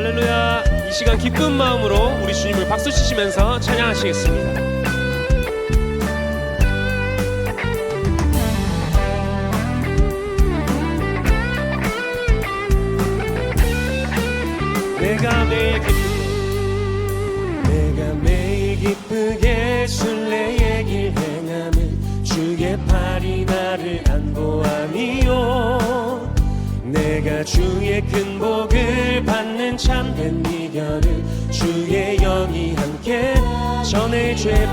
할렐루야. 이 시간 기쁜 마음으로 우리 주님을 박수 치시면서 찬양하시겠습니다. 내가 매일 기쁘게 순례의 길 행하면 주의 팔이 나를 안보하니요. 내가 주의 큰 복을 받는 참된 비결을 주의 영이 함께 전에 죄에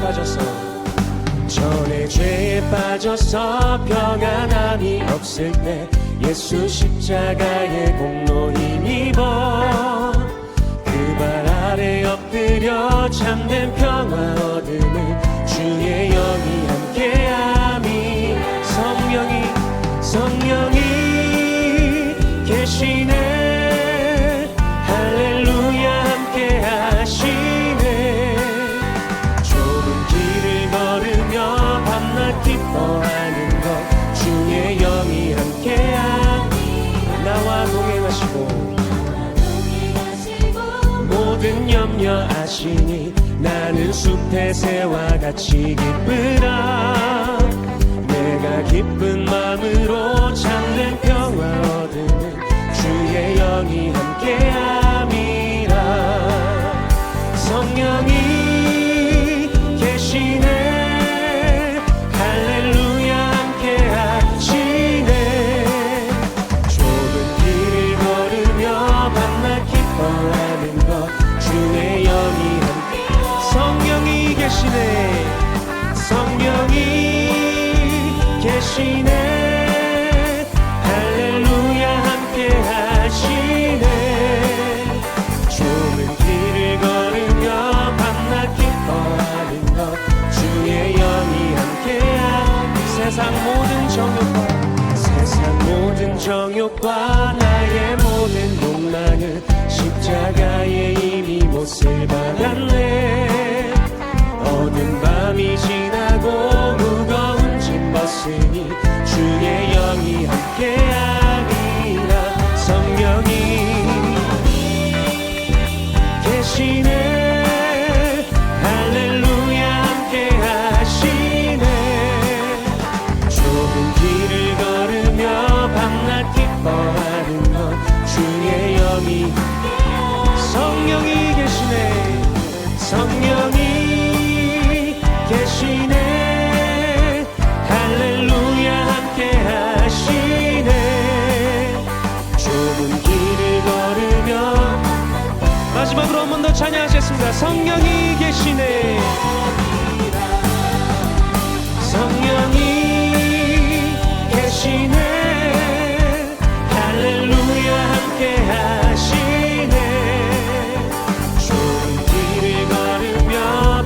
빠져서 평안함이 없을 때 예수 십자가의 공로 힘입어 그 발 아래 엎드려 참된 평화 얻음을 주의 영이 함께함이 성령이 계시네. 할렐루야 함께 하시네. 좁은 길을 걸으며 밤낮 기뻐하는 것 주의 영이 함께하니 나와 동행하시고 모든 염려 아시니 나는 숲의 새와 같이 기쁘라. 내가 기쁜 마음으로 참된 평화 얻으면 주의 영이 함께함이라. 성령이 계시네. 할렐루야 함께 하시네. 좁은 길을 걸으며 밤낮 기뻐하는 것 주의 영이 함께 성령이 계시네. 성령이 계시네. 할렐루야 함께 하시네. 좁은 길을 걸으며 밤낮 기뻐하는 것 주의 영이 함께하니 세상 모든 정욕과 나의 모든 욕망은 십자가에 이미 못을 박았네. 어두운 밤이 지나고 무거운 짐 벗으니 주의 영이 함께하리라. 성령이 계시네. 할렐루야 함께 하시네. 좁은 길을 걸으며 밤낮 기뻐하는 것 주의 영이 성령이 계시네. 성령이 계시네. 할렐루야 함께 하시네. 좁은 길을 걸으며 마지막으로 한 번 더 찬양하시겠습니다. 성령이 계시네. 성령이 계시네. 할렐루야 함께 하시네. 좁은 길을 걸으며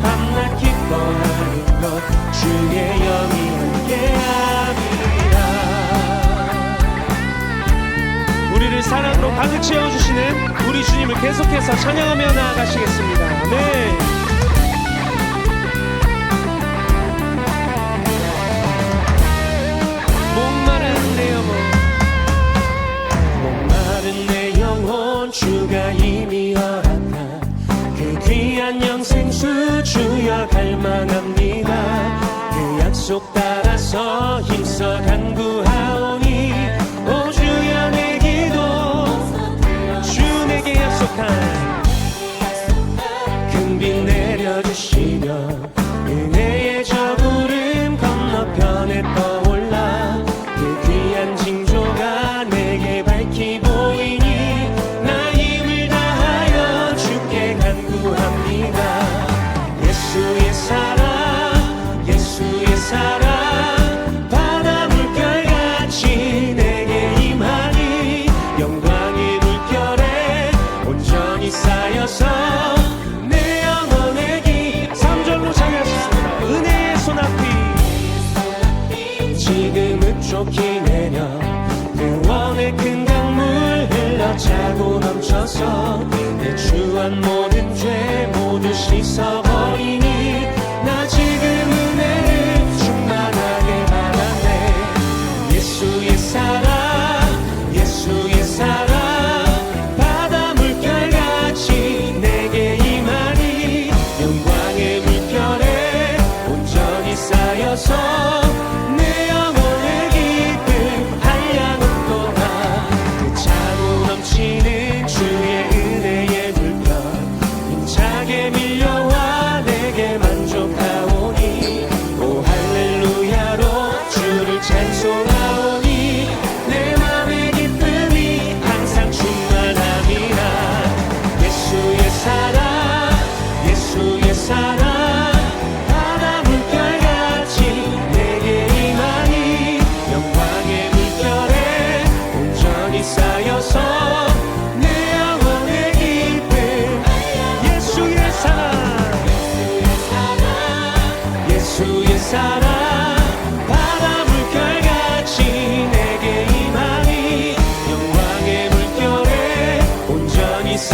밤낮 기뻐하는 것 주의 영이 함께함이라. 우리를 사랑으로 가득 채워주시는 우리 주님을 계속해서 찬양하며 나아가시겠습니다. 네. 목마른 내 영혼 주가 이미 허락한 그 귀한 영생수 주여 갈망합니다. 그 약속 따라서 힘써 간구하오니 오 주여 내 기도 주 내게 약속한 큰 빛 내려주시며 은혜의 저 구름 건너편에 떠올라 그 귀한 징조가 내게 밝히 보이니 나 힘을 다하여 주께 간구합니다. 예수의 사랑 예수의 사랑 바다 물결같이 내게 임하니 영광의 물결에 온전히 쌓여서 내 영혼의 길 3절로 찬양하셨습니다. 은혜의 소낙비 지금 흡족히 내려 구원의 큰 강물 흘러 차고 넘쳐서 내 주한 모든 죄 모두 씻어버리니 나 지금 은혜를 충만하게 받았네. 예수의 사랑 바다 물결같이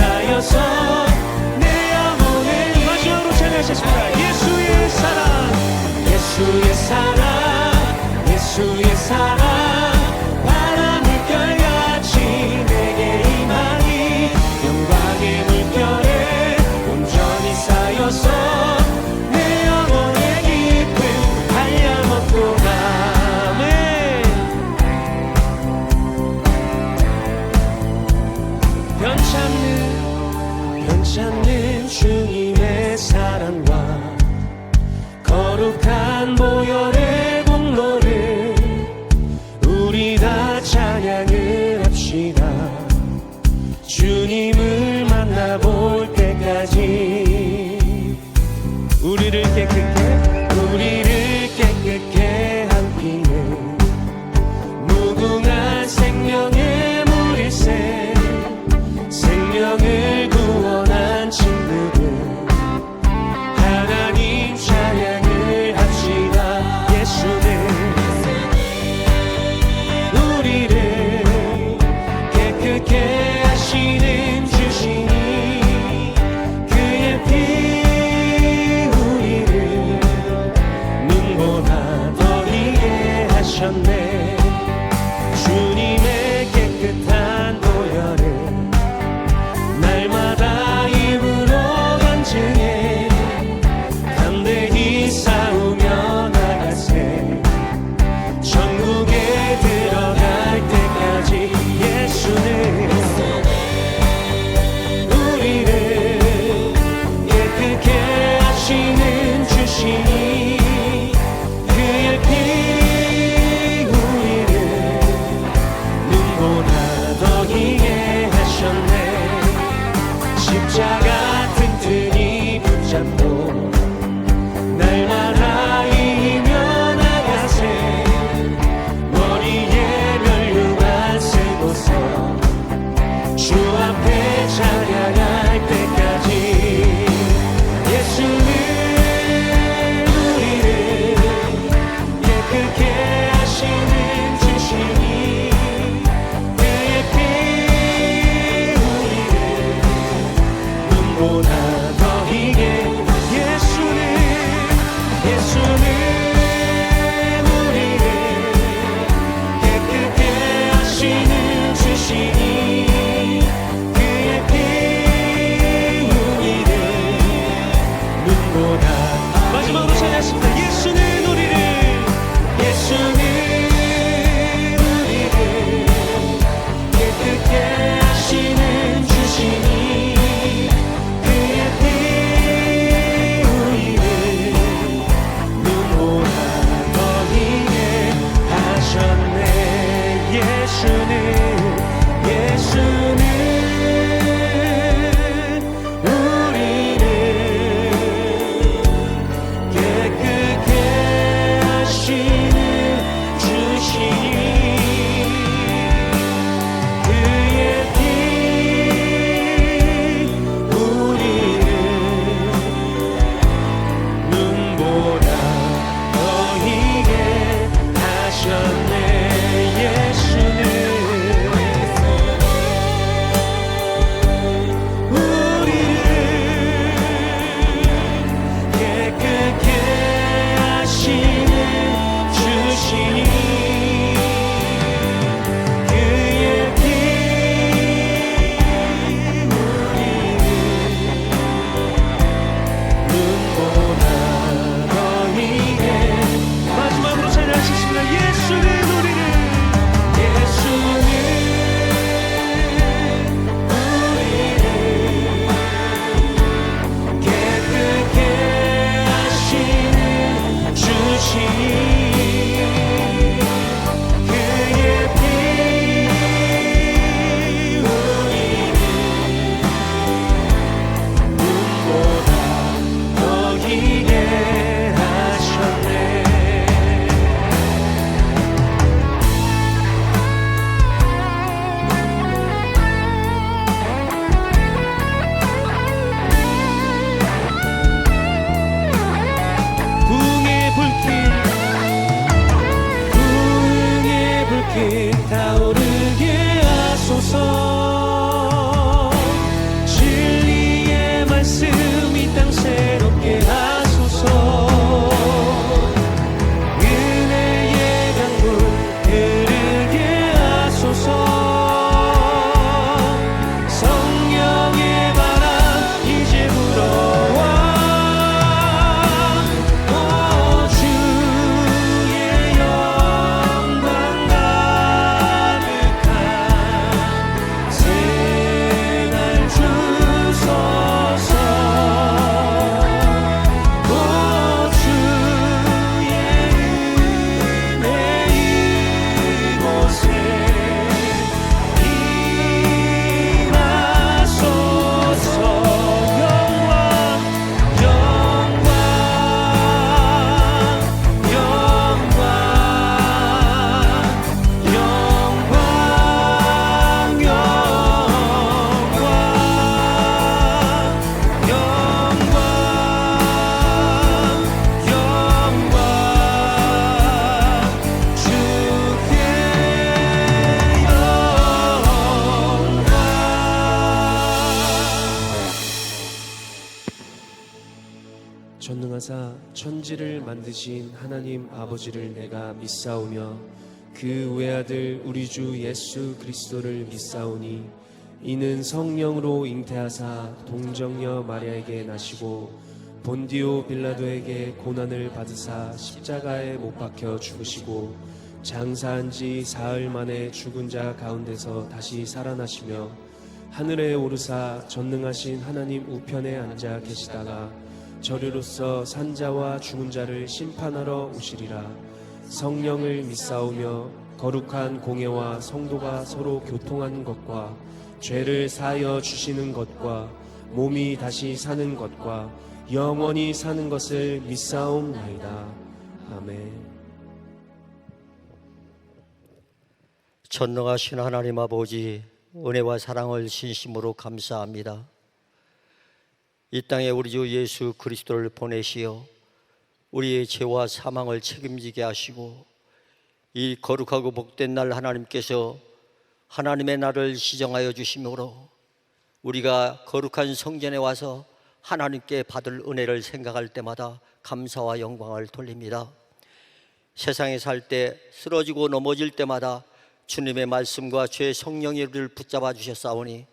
쌓여서 내 영혼을 마지막으로 찬양하셨습니다. 예수의 사랑, 예수의 사랑, 예수의 사랑, 바람 물결같이 내게 임하니 영광의 물결에 온전히 쌓여서 내 영혼의 깊은 한량 얻고 가네. 변찮는 주님의 사랑과 거룩한 보혈의 공로를 우리 다 찬양을 합시다. 주님을 만나볼 때까지 우리를 깨끗게 한 피는 무궁한 생명의 물일새 생명을 구원한 친구들 하나님 찬양을 합시다. 예수는 우리를 깨끗게 하시는 주시니 그의 피 우리를 눈보다 더 희게 하셨네. 주님의 깨끗한 보혈을 날마다 입으로 간증해 담대히 싸우며 나가세. 천국에 들어갈 때까지 예수는 우리를 깨끗게 하시는 주시니 그의 피 우리를 눈보다 더 희게 하셨네. 십자가 튼튼히 붙잡고 날마다 이기며 나가세. 머리에 면류관 쓰고서 주 앞에 찬양할 때까지 예수는 우리를 깨끗게 하시는 주시니 그의 피 우리를 눈보다 더 희게 예수는 우리를 깨끗게 하시는 주시니 그의 피 우리를 눈보다 마지막으로 찬양하십니다. 예수는 우리를 깨끗게 하시는 주시니 그의 전능하사 천지를 만드신 하나님 아버지를 내가 믿사오며 그 외아들 우리 주 예수 그리스도를 믿사오니 이는 성령으로 잉태하사 동정녀 마리아에게 나시고 본디오 빌라도에게 고난을 받으사 십자가에 못 박혀 죽으시고 장사한 지 사흘 만에 죽은 자 가운데서 다시 살아나시며 하늘에 오르사 전능하신 하나님 우편에 앉아 계시다가 저리로서 산자와 죽은 자를 심판하러 오시리라. 성령을 믿사오며 거룩한 공예와 성도가 서로 교통하는 것과 죄를 사하여 주시는 것과 몸이 다시 사는 것과 영원히 사는 것을 믿사옵나이다. 아멘. 전능하신 하나님 아버지, 은혜와 사랑을 진심으로 감사합니다. 이 땅에 우리 주 예수 그리스도를 보내시어 우리의 죄와 사망을 책임지게 하시고 이 거룩하고 복된 날 하나님께서 하나님의 날을 시정하여 주심으로 우리가 거룩한 성전에 와서 하나님께 받을 은혜를 생각할 때마다 감사와 영광을 돌립니다. 세상에 살 때 쓰러지고 넘어질 때마다 주님의 말씀과 죄 성령이 우리를 붙잡아 주셨사오니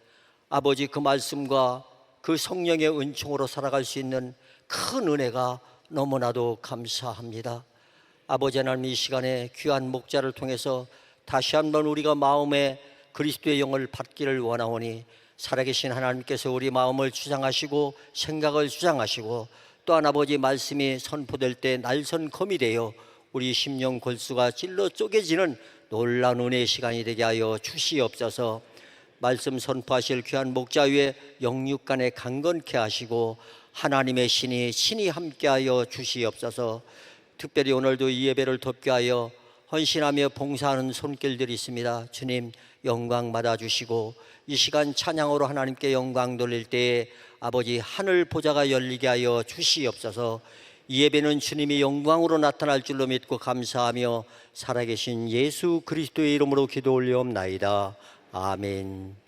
아버지 그 말씀과 그 성령의 은총으로 살아갈 수 있는 큰 은혜가 너무나도 감사합니다. 아버지 하나님, 이 시간에 귀한 목자를 통해서 다시 한번 우리가 마음에 그리스도의 영을 받기를 원하오니 살아계신 하나님께서 우리 마음을 주장하시고 생각을 주장하시고 또한 아버지 말씀이 선포될 때 날선 검이 되어 우리 심령 골수가 찔러 쪼개지는 놀라운 은혜의 시간이 되게 하여 주시옵소서. 말씀 선포하실 귀한 목자 위에 영육간에 강건케 하시고 하나님의 신이 함께하여 주시옵소서. 특별히 오늘도 이 예배를 돕게 하여 헌신하며 봉사하는 손길들이 있습니다. 주님 영광 받아주시고 이 시간 찬양으로 하나님께 영광 돌릴 때에 아버지 하늘 보좌가 열리게 하여 주시옵소서. 이 예배는 주님이 영광으로 나타날 줄로 믿고 감사하며 살아계신 예수 그리스도의 이름으로 기도 올리옵나이다. 아멘.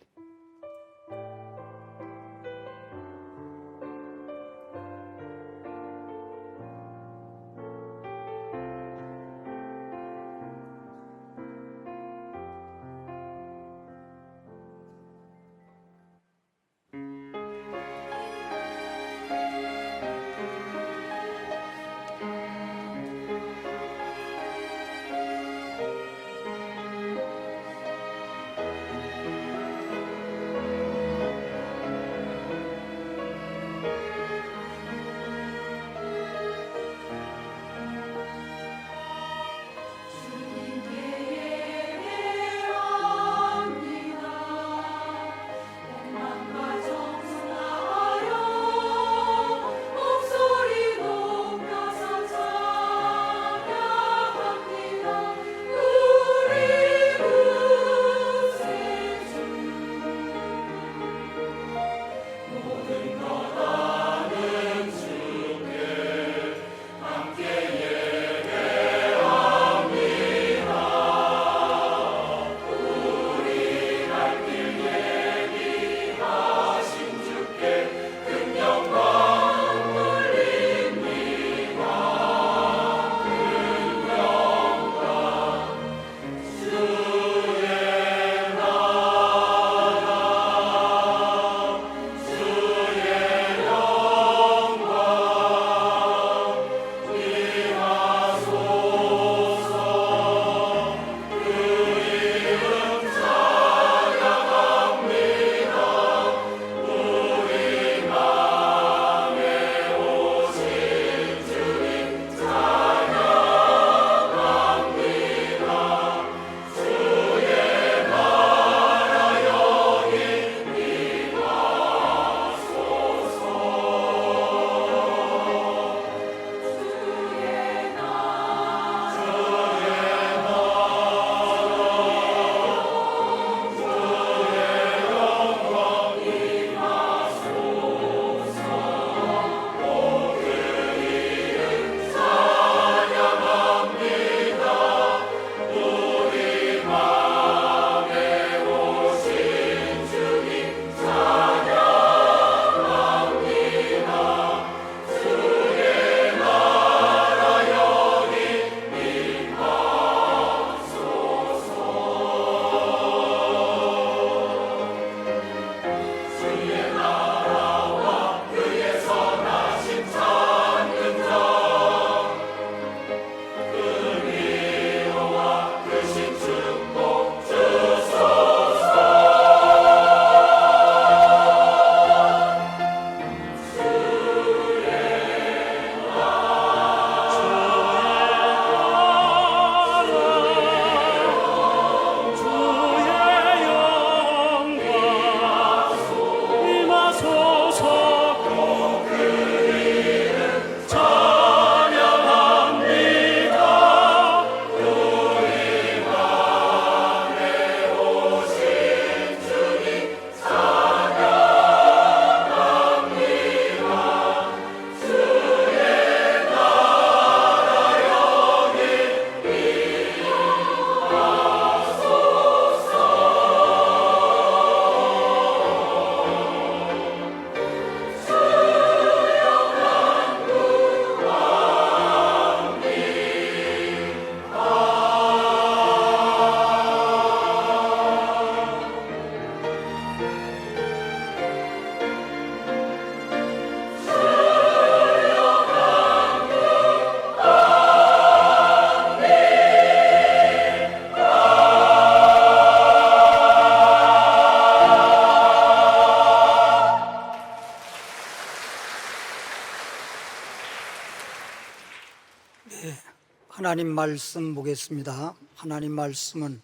하나님 말씀 보겠습니다. 하나님 말씀은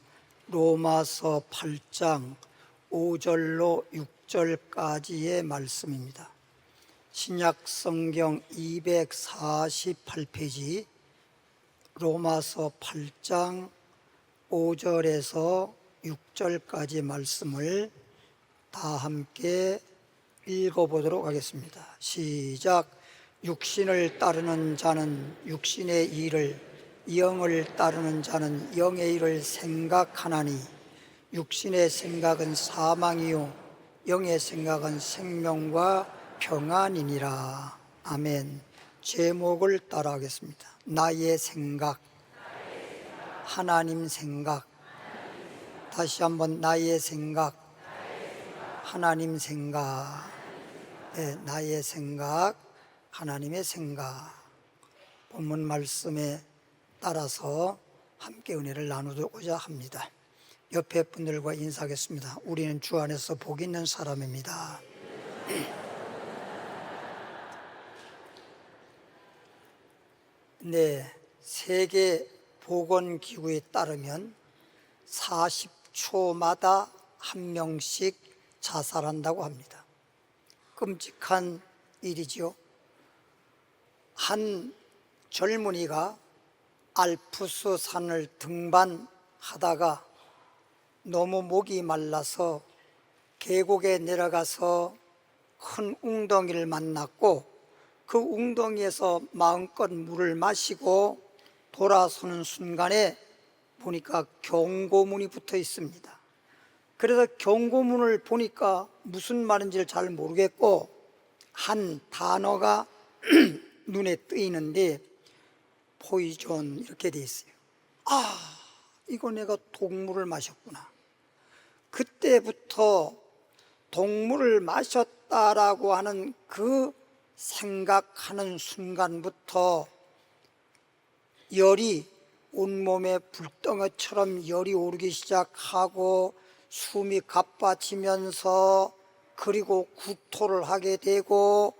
로마서 8장 5절로 6절까지의 말씀입니다. 신약 성경 248페이지 로마서 8장 5절에서 6절까지 말씀을 다 함께 읽어보도록 하겠습니다. 시작. 육신을 따르는 자는 육신의 일을, 영을 따르는 자는 영의 일을 생각하나니 육신의 생각은 사망이요 영의 생각은 생명과 평안이니라. 아멘. 제목을 따라하겠습니다. 나의 생각, 하나님 생각. 다시 한번 나의 생각, 하나님 생각. 네, 나의 생각, 하나님의 생각. 본문 말씀에 따라서 함께 은혜를 나누고자 합니다. 옆에 분들과 인사하겠습니다. 우리는 주 안에서 복 있는 사람입니다. 네, 세계 보건기구에 따르면 40초마다 한 명씩 자살한다고 합니다. 끔찍한 일이지요. 한 젊은이가 알프스 산을 등반하다가 너무 목이 말라서 계곡에 내려가서 큰 웅덩이를 만났고 그 웅덩이에서 마음껏 물을 마시고 돌아서는 순간에 보니까 경고문이 붙어 있습니다. 그래서 경고문을 보니까 무슨 말인지를 잘 모르겠고 한 단어가 눈에 뜨이는데 포이존 이렇게 돼 있어요. 아, 이거 내가 독물을 마셨구나. 그때부터 독물을 마셨다라고 하는 그 생각하는 순간부터 열이 온몸에 불덩어처럼 열이 오르기 시작하고 숨이 가빠지면서 그리고 구토를 하게 되고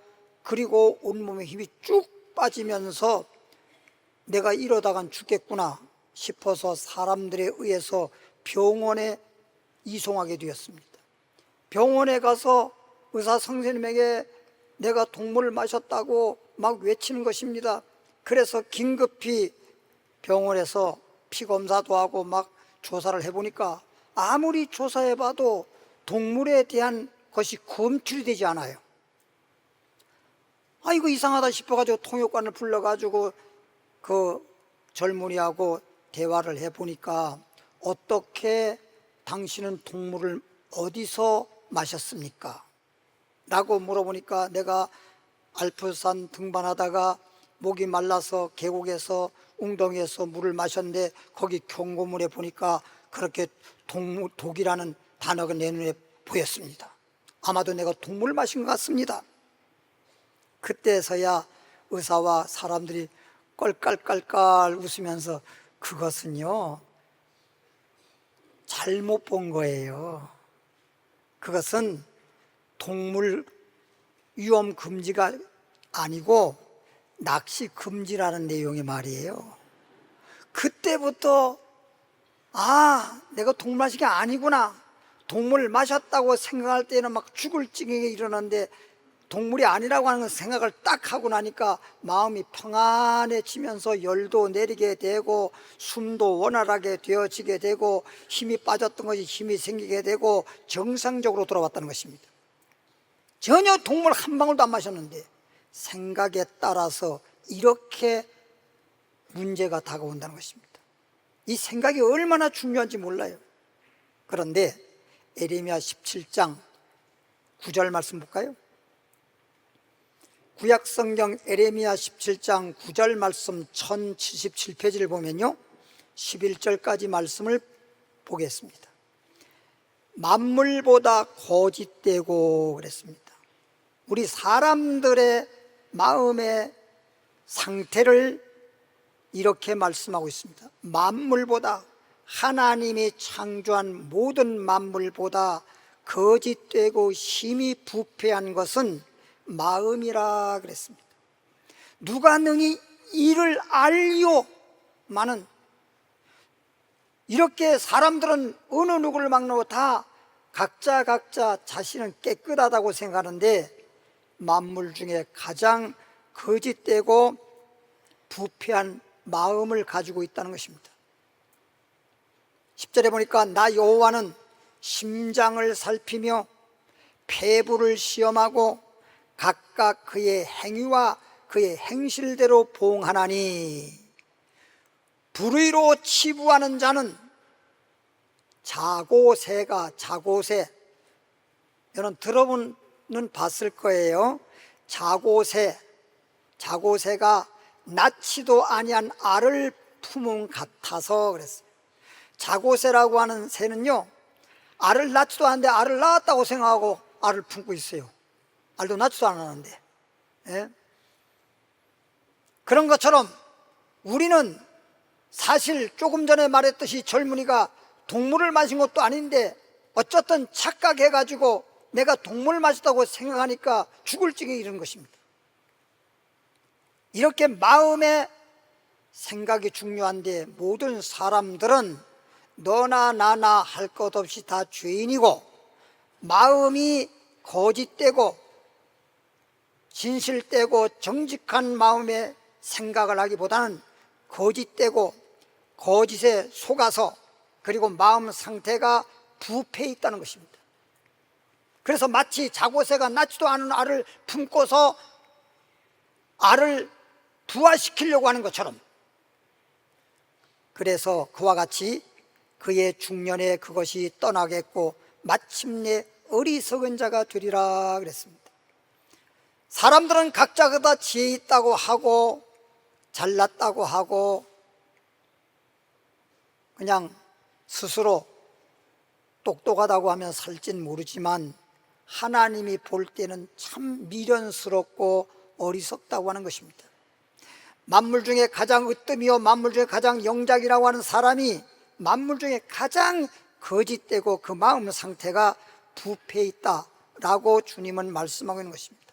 그리고 온몸에 힘이 쭉 빠지면서 내가 이러다간 죽겠구나 싶어서 사람들에 의해서 병원에 이송하게 되었습니다. 병원에 가서 의사 선생님에게 내가 독물을 마셨다고 막 외치는 것입니다. 그래서 긴급히 병원에서 피검사도 하고 막 조사를 해보니까 아무리 조사해봐도 독물에 대한 것이 검출이 되지 않아요. 아, 이거 이상하다 싶어가지고 통역관을 불러가지고 그 젊은이하고 대화를 해보니까 어떻게 당신은 독물을 어디서 마셨습니까? 라고 물어보니까 내가 알프스산 등반하다가 목이 말라서 계곡에서 웅덩이에서 물을 마셨는데 거기 경고문에 보니까 그렇게 독이라는 단어가 내 눈에 보였습니다. 아마도 내가 독물을 마신 것 같습니다. 그때서야 의사와 사람들이 껄깔깔깔 웃으면서 그것은요 잘못 본 거예요. 그것은 동물 위험 금지가 아니고 낚시 금지라는 내용의 말이에요. 그때부터 아, 내가 독물 마신 게 아니구나. 독물을 마셨다고 생각할 때는 막 죽을 지경에 이르는데 독물이 아니라고 하는 생각을 딱 하고 나니까 마음이 평안해지면서 열도 내리게 되고 숨도 원활하게 되어지게 되고 힘이 빠졌던 것이 힘이 생기게 되고 정상적으로 돌아왔다는 것입니다. 전혀 독물 한 방울도 안 마셨는데 생각에 따라서 이렇게 문제가 다가온다는 것입니다. 이 생각이 얼마나 중요한지 몰라요. 그런데 에레미야 17장 9절 말씀 볼까요? 구약성경 에레미야 17장 9절 말씀 1077페이지를 보면요 11절까지 말씀을 보겠습니다. 만물보다 거짓되고 그랬습니다. 우리 사람들의 마음의 상태를 이렇게 말씀하고 있습니다. 만물보다, 하나님이 창조한 모든 만물보다 거짓되고 힘이 부패한 것은 마음이라 그랬습니다. 누가 능히 이를 알리오마는 이렇게 사람들은 어느 누구를 막론하고 다 각자 자신은 깨끗하다고 생각하는데 만물 중에 가장 거짓되고 부패한 마음을 가지고 있다는 것입니다. 10절에 보니까 나 여호와는 심장을 살피며 폐부를 시험하고 각각 그의 행위와 그의 행실대로 보응하나니 불의로 치부하는 자는 자고새가 자고새 여러분 들어보는 봤을 거예요. 자고새가 낳지도 아니한 알을 품은 같아서 그랬어요. 자고새라고 하는 새는요, 알을 낳지도 않는데 알을 낳았다고 생각하고 알을 품고 있어요. 알도 낳지도 않았는데. 예? 그런 것처럼 우리는 사실 조금 전에 말했듯이 젊은이가 동물을 마신 것도 아닌데 어쨌든 착각해가지고 내가 동물을 마셨다고 생각하니까 죽을 지경에 이른 것입니다. 이렇게 마음의 생각이 중요한데 모든 사람들은 너나 나나 할 것 없이 다 죄인이고 마음이 거짓되고 진실되고 정직한 마음의 생각을 하기보다는 거짓되고 거짓에 속아서 그리고 마음 상태가 부패해 있다는 것입니다. 그래서 마치 자고새가 낳지도 않은 알을 품고서 알을 부화시키려고 하는 것처럼, 그래서 그와 같이 그의 중년에 그것이 떠나겠고 마침내 어리석은 자가 되리라 그랬습니다. 사람들은 각자가 다 지혜 있다고 하고 잘났다고 하고 그냥 스스로 똑똑하다고 하면 살진 모르지만 하나님이 볼 때는 참 미련스럽고 어리석다고 하는 것입니다. 만물 중에 가장 으뜸이요 만물 중에 가장 영작이라고 하는 사람이 만물 중에 가장 거짓되고 그 마음 상태가 부패해 있다라고 주님은 말씀하고 있는 것입니다.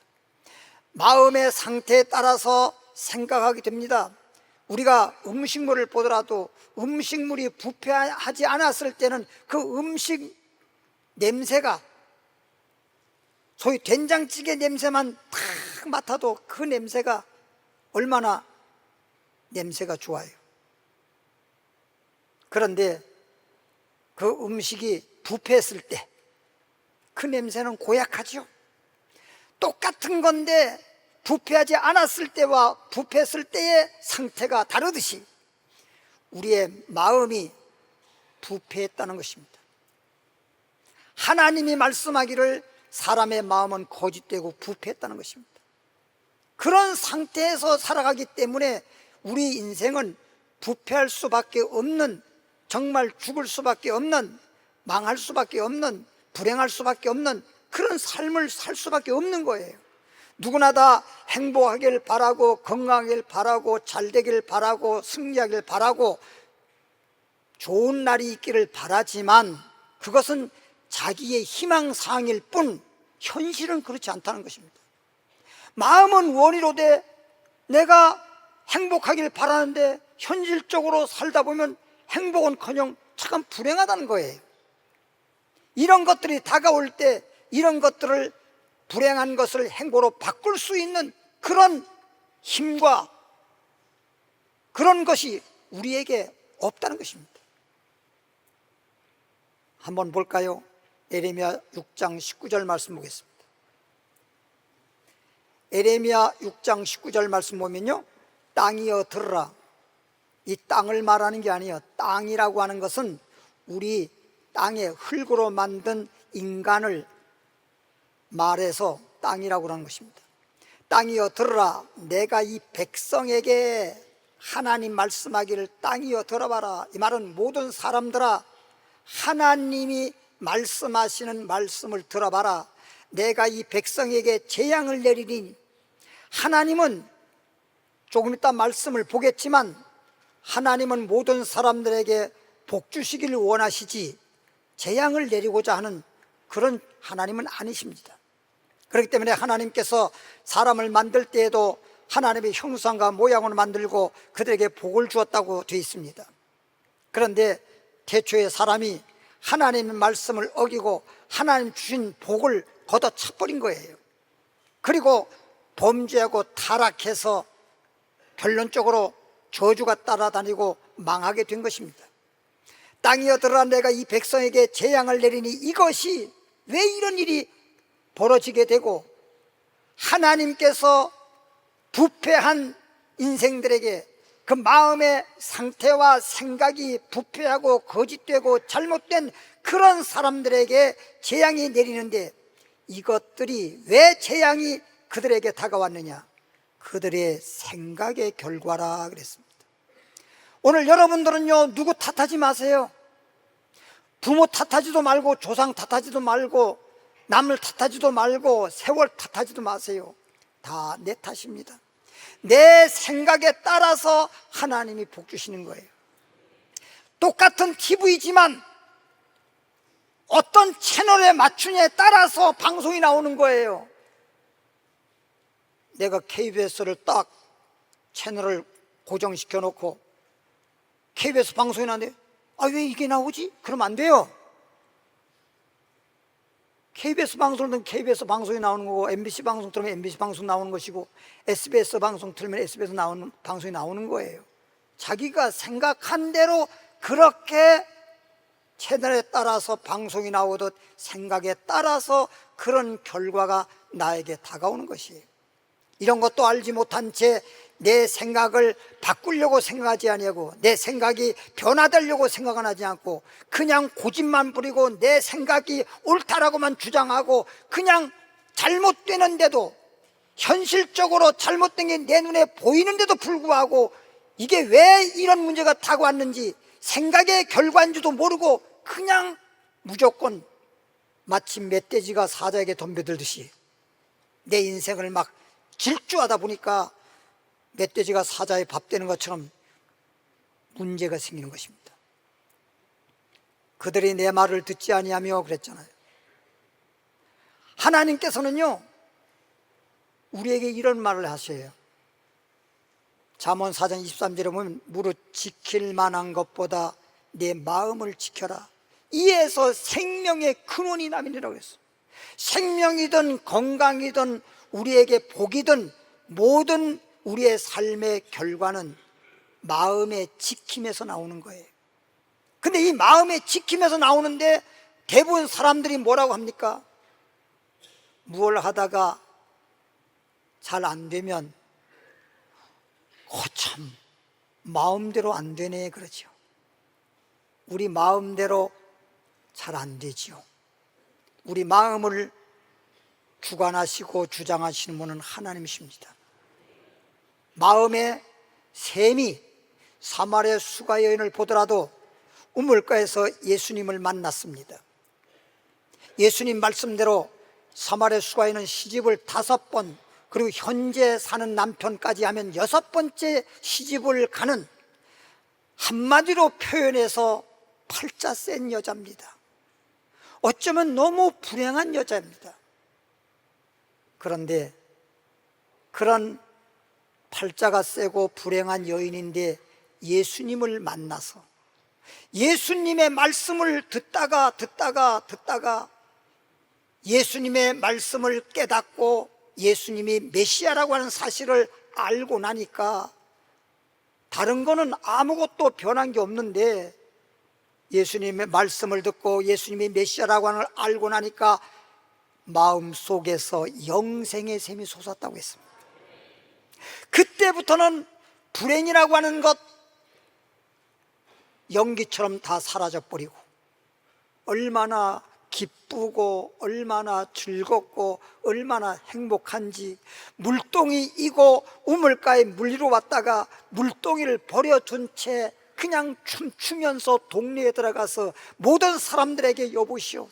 마음의 상태에 따라서 생각하게 됩니다. 우리가 음식물을 보더라도 음식물이 부패하지 않았을 때는 그 음식 냄새가 소위 된장찌개 냄새만 탁 맡아도 그 냄새가 얼마나 냄새가 좋아요. 그런데 그 음식이 부패했을 때 그 냄새는 고약하죠. 똑같은 건데 부패하지 않았을 때와 부패했을 때의 상태가 다르듯이 우리의 마음이 부패했다는 것입니다. 하나님이 말씀하기를 사람의 마음은 거짓되고 부패했다는 것입니다. 그런 상태에서 살아가기 때문에 우리 인생은 부패할 수밖에 없는, 정말 죽을 수밖에 없는, 망할 수밖에 없는, 불행할 수밖에 없는 그런 삶을 살 수밖에 없는 거예요. 누구나 다 행복하길 바라고 건강하길 바라고 잘되길 바라고 승리하길 바라고 좋은 날이 있기를 바라지만 그것은 자기의 희망사항일 뿐 현실은 그렇지 않다는 것입니다. 마음은 원이로되 내가 행복하길 바라는데 현실적으로 살다 보면 행복은커녕 참 불행하다는 거예요. 이런 것들이 다가올 때 이런 것들을 불행한 것을 행복으로 바꿀 수 있는 그런 힘과 그런 것이 우리에게 없다는 것입니다. 한번 볼까요? 에레미야 6장 19절 말씀 보겠습니다. 에레미야 6장 19절 말씀 보면요, 땅이여 들으라. 이 땅을 말하는 게 아니에요. 땅이라고 하는 것은 우리 땅의 흙으로 만든 인간을 말해서 땅이라고 하는 것입니다. 땅이여 들으라. 내가 이 백성에게 하나님 말씀하기를 땅이여 들어봐라. 이 말은 모든 사람들아 하나님이 말씀하시는 말씀을 들어봐라. 내가 이 백성에게 재앙을 내리니, 하나님은 조금 이따 말씀을 보겠지만 하나님은 모든 사람들에게 복 주시기를 원하시지 재앙을 내리고자 하는 그런 하나님은 아니십니다. 그렇기 때문에 하나님께서 사람을 만들 때에도 하나님의 형상과 모양으로 만들고 그들에게 복을 주었다고 되어 있습니다. 그런데 태초에 사람이 하나님의 말씀을 어기고 하나님 주신 복을 걷어차버린 거예요. 그리고 범죄하고 타락해서 결론적으로 저주가 따라다니고 망하게 된 것입니다. 땅이여들아 내가 이 백성에게 재앙을 내리니 이것이 왜 이런 일이 벌어지게 되고 하나님께서 부패한 인생들에게 그 마음의 상태와 생각이 부패하고 거짓되고 잘못된 그런 사람들에게 재앙이 내리는데 이것들이 왜 재앙이 그들에게 다가왔느냐? 그들의 생각의 결과라 그랬습니다. 오늘 여러분들은요, 누구 탓하지 마세요. 부모 탓하지도 말고 조상 탓하지도 말고 남을 탓하지도 말고 세월 탓하지도 마세요. 다 내 탓입니다. 내 생각에 따라서 하나님이 복 주시는 거예요. 똑같은 TV지만 어떤 채널에 맞추냐에 따라서 방송이 나오는 거예요. 내가 KBS를 딱 채널을 고정시켜 놓고 KBS 방송이 나는데 왜 이게 나오지? 그러면 안 돼요. KBS 방송을 들으면 KBS 방송이 나오는 거고 MBC 방송 들으면 MBC 방송 나오는 것이고 SBS 방송 들으면 SBS 나오는 방송이 나오는 거예요. 자기가 생각한 대로 그렇게 채널에 따라서 방송이 나오듯 생각에 따라서 그런 결과가 나에게 다가오는 것이에요. 이런 것도 알지 못한 채 내 생각을 바꾸려고 생각하지 아니하고 내 생각이 변화되려고 생각은 하지 않고 그냥 고집만 부리고 내 생각이 옳다라고만 주장하고 그냥 잘못되는데도 현실적으로 잘못된 게 내 눈에 보이는데도 불구하고 이게 왜 이런 문제가 다가왔는지 생각의 결과인지도 모르고 그냥 무조건 마치 멧돼지가 사자에게 덤벼들듯이 내 인생을 막 질주하다 보니까 멧돼지가 사자에 밥 되는 것처럼 문제가 생기는 것입니다. 그들이 내 말을 듣지 아니하며 그랬잖아요. 하나님께서는요 우리에게 이런 말을 하셔요. 잠언 4장 23절에 보면 무릇 지킬 만한 것보다 내 마음을 지켜라. 이에서 생명의 근원이 남이니라고 했어요. 생명이든 건강이든 우리에게 복이든 모든 우리의 삶의 결과는 마음의 지킴에서 나오는 거예요. 근데 이 마음의 지킴에서 나오는데 대부분 사람들이 뭐라고 합니까? 무엇을 하다가 잘 안 되면 참 마음대로 안 되네 그러죠. 우리 마음대로 잘 안 되지요. 우리 마음을 주관하시고 주장하시는 분은 하나님이십니다. 마음의 셈이 사마리아 수가 여인을 보더라도 우물가에서 예수님을 만났습니다. 예수님 말씀대로 사마리아 수가 여인은 시집을 5번 그리고 현재 사는 남편까지 하면 6번째 시집을 가는 한마디로 표현해서 팔자 센 여자입니다. 어쩌면 너무 불행한 여자입니다. 그런데 그런 팔자가 세고 불행한 여인인데 예수님을 만나서 예수님의 말씀을 듣다가 예수님의 말씀을 깨닫고 예수님이 메시아라고 하는 사실을 알고 나니까 다른 거는 아무것도 변한 게 없는데 예수님의 말씀을 듣고 예수님이 메시아라고 하는 걸 알고 나니까 마음속에서 영생의 샘이 솟았다고 했습니다. 그때부터는 불행이라고 하는 것 연기처럼 다 사라져버리고 얼마나 기쁘고 얼마나 즐겁고 얼마나 행복한지 물동이 이고 우물가에 물리러 왔다가 물동이를 버려둔 채 그냥 춤추면서 동네에 들어가서 모든 사람들에게 여보시오,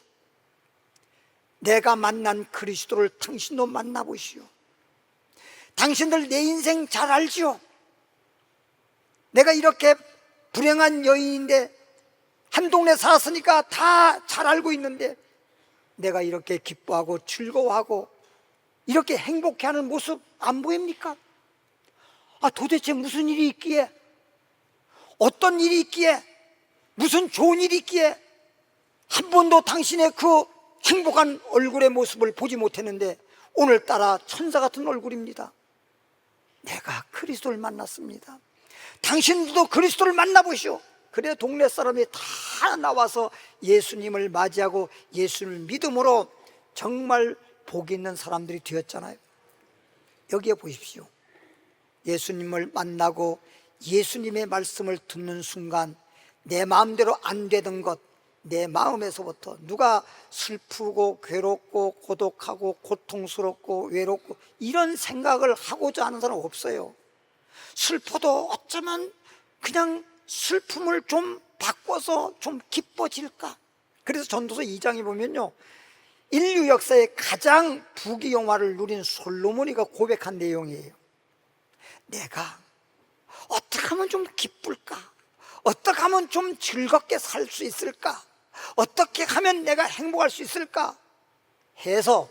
내가 만난 그리스도를 당신도 만나보시오. 당신들 내 인생 잘 알지요? 내가 이렇게 불행한 여인인데 한 동네 살았으니까 다 잘 알고 있는데 내가 이렇게 기뻐하고 즐거워하고 이렇게 행복해하는 모습 안 보입니까? 도대체 무슨 일이 있기에, 어떤 일이 있기에, 무슨 좋은 일이 있기에 한 번도 당신의 그 행복한 얼굴의 모습을 보지 못했는데 오늘따라 천사 같은 얼굴입니다. 내가 그리스도를 만났습니다. 당신도 그리스도를 만나보시오. 그래 동네 사람이 다 나와서 예수님을 맞이하고 예수를 믿음으로 정말 복 있는 사람들이 되었잖아요. 여기에 보십시오. 예수님을 만나고 예수님의 말씀을 듣는 순간 내 마음대로 안 되던 것, 내 마음에서부터 누가 슬프고 괴롭고 고독하고 고통스럽고 외롭고 이런 생각을 하고자 하는 사람 없어요. 슬퍼도 어쩌면 그냥 슬픔을 좀 바꿔서 좀 기뻐질까. 그래서 전도서 2장에 보면요, 인류 역사에 가장 부귀영화를 누린 솔로몬이가 고백한 내용이에요. 내가 어떻게 하면 좀 기쁠까? 어떻게 하면 좀 즐겁게 살 수 있을까? 어떻게 하면 내가 행복할 수 있을까? 해서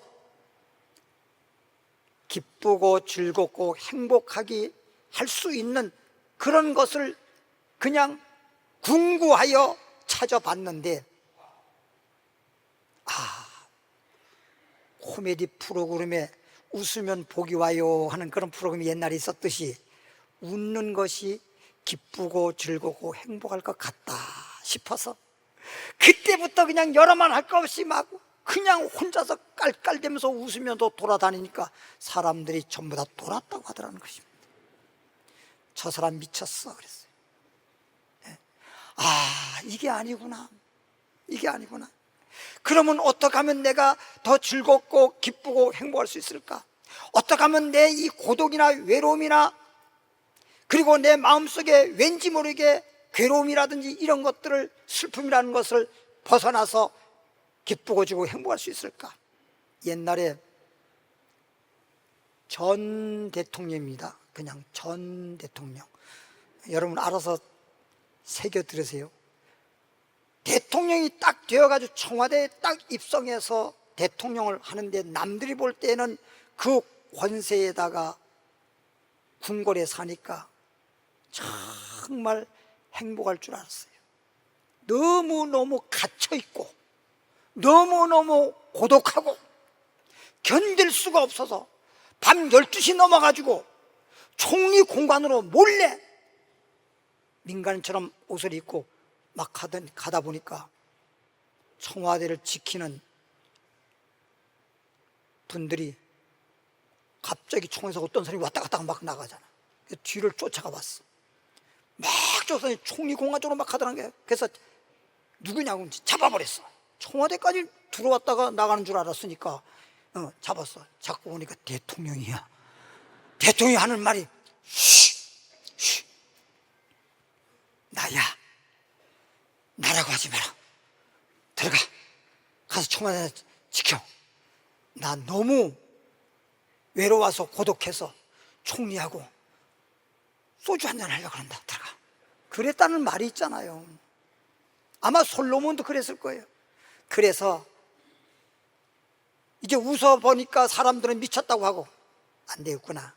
기쁘고 즐겁고 행복하게 할 수 있는 그런 것을 그냥 궁구하여 찾아봤는데, 코미디 프로그램에 웃으면 복이 와요 하는 그런 프로그램이 옛날에 있었듯이 웃는 것이 기쁘고 즐겁고 행복할 것 같다 싶어서 그때부터 그냥 여러 말 할 거 없이 막 그냥 혼자서 깔깔대면서 웃으면서 돌아다니니까 사람들이 전부 다 돌았다고 하더라는 것입니다. 저 사람 미쳤어 그랬어요. 이게 아니구나, 이게 아니구나. 그러면 어떻게 하면 내가 더 즐겁고 기쁘고 행복할 수 있을까? 어떻게 하면 내 이 고독이나 외로움이나 그리고 내 마음속에 왠지 모르게 괴로움이라든지 이런 것들을, 슬픔이라는 것을 벗어나서 기쁘고 지고 행복할 수 있을까? 옛날에 전 대통령입니다. 그냥 전 대통령. 여러분 알아서 새겨 들으세요. 대통령이 딱 되어가지고 청와대에 딱 입성해서 대통령을 하는데 남들이 볼 때는 그 권세에다가 궁궐에 사니까 정말 행복할 줄 알았어요. 너무너무 갇혀있고 너무너무 고독하고 견딜 수가 없어서 밤 12시 넘어가지고 총리 공간으로 몰래 민간인처럼 옷을 입고 막 가다 보니까 청와대를 지키는 분들이 갑자기 총에서 어떤 사람이 왔다 갔다 막 나가잖아. 뒤를 쫓아가 봤어. 막 쫓아서 총리 공간 쪽으로 막 가더란 거예요. 그래서 누구냐고 잡아버렸어. 청와대까지 들어왔다가 나가는 줄 알았으니까 잡았어. 잡고 보니까 대통령이야. 대통령이 하는 말이 쉬, 나야, 나라고 하지 마라. 들어가, 가서 청와대 지켜. 나 너무 외로워서 고독해서 총리하고 소주 한잔 하려고 그런다. 들어가. 그랬다는 말이 있잖아요. 아마 솔로몬도 그랬을 거예요. 그래서 이제 웃어보니까 사람들은 미쳤다고 하고 안 되겠구나.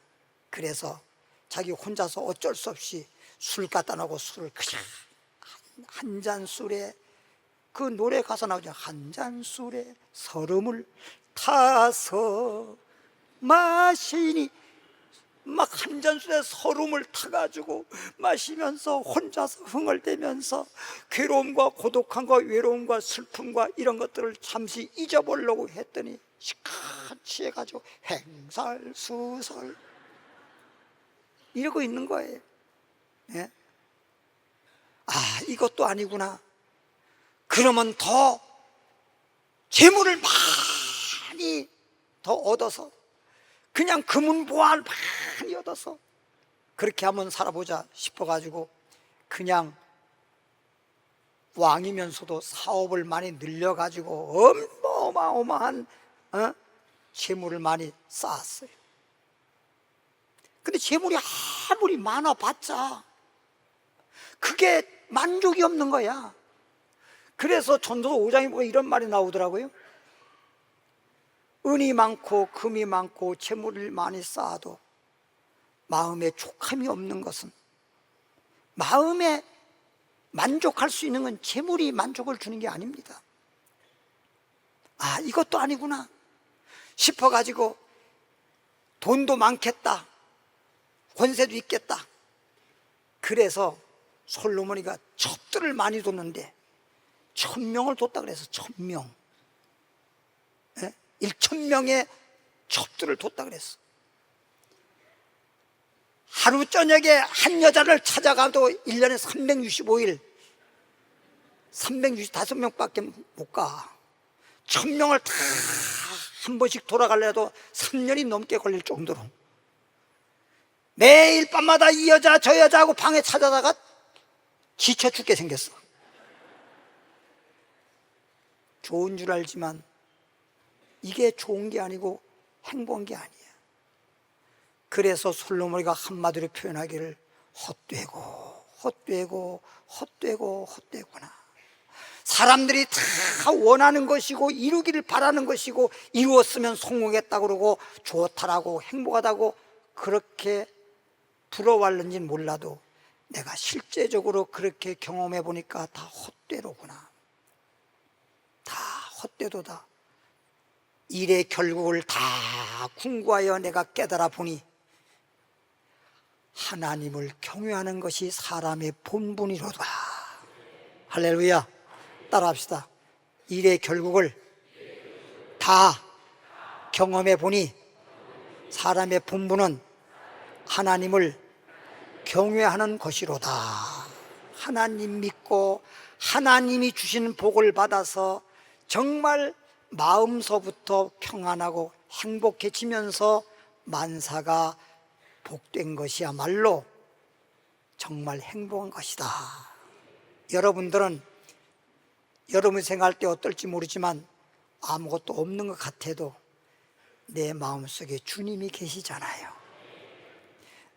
그래서 자기 혼자서 어쩔 수 없이 술 갖다 놓고 술을 그냥 한 잔 술에, 그 노래 가사 나오죠. 한 잔 술에 서름을 타서 마시니, 막 한 잔 술에 서름을 타가지고 마시면서 혼자서 흥얼대면서 괴로움과 고독함과 외로움과 슬픔과 이런 것들을 잠시 잊어보려고 했더니 시컷 취해가지고 행살수설 이러고 있는 거예요. 예? 이것도 아니구나. 그러면 더 재물을 많이 더 얻어서 그냥 금은보화를 많이 얻어서 그렇게 한번 살아보자 싶어가지고 그냥 왕이면서도 사업을 많이 늘려가지고 어마어마한 재물을 많이 쌓았어요. 근데 재물이 아무리 많아봤자 그게 만족이 없는 거야. 그래서 전도서 5장에 보면 이런 말이 나오더라고요. 은이 많고 금이 많고 재물을 많이 쌓아도 마음에 족함이 없는 것은, 마음에 만족할 수 있는 건 재물이 만족을 주는 게 아닙니다. 아, 이것도 아니구나 싶어가지고 돈도 많겠다, 권세도 있겠다. 그래서 솔로몬이가 첩들을 많이 뒀는데 1000명을 뒀다 그래서 1000명, 1000명의 첩들을 뒀다 그랬어. 하루 저녁에 한 여자를 찾아가도 1년에 365일 365명밖에 못 가. 1000명을 다 한 번씩 돌아가려도 3년이 넘게 걸릴 정도로 매일 밤마다 이 여자 저 여자하고 방에 찾아다가 지쳐 죽게 생겼어. 좋은 줄 알지만 이게 좋은 게 아니고 행복한 게 아니야. 그래서 솔로몬이가 한마디로 표현하기를 헛되구나. 사람들이 다 원하는 것이고 이루기를 바라는 것이고 이루었으면 성공했다고 그러고 좋다라고 행복하다고 그렇게 부러워하는지는 몰라도 내가 실제적으로 그렇게 경험해 보니까 다 헛되로구나. 다 헛되도다. 일의 결국을 다 궁구하여 내가 깨달아 보니 하나님을 경외하는 것이 사람의 본분이로다. 할렐루야. 따라합시다. 일의 결국을 다 경험해 보니 사람의 본분은 하나님을 경외하는 것이로다. 하나님 믿고 하나님이 주신 복을 받아서 정말 마음서부터 평안하고 행복해지면서 만사가 복된 것이야말로 정말 행복한 것이다. 여러분들은 여러분 생각할 때 어떨지 모르지만 아무것도 없는 것 같아도 내 마음속에 주님이 계시잖아요.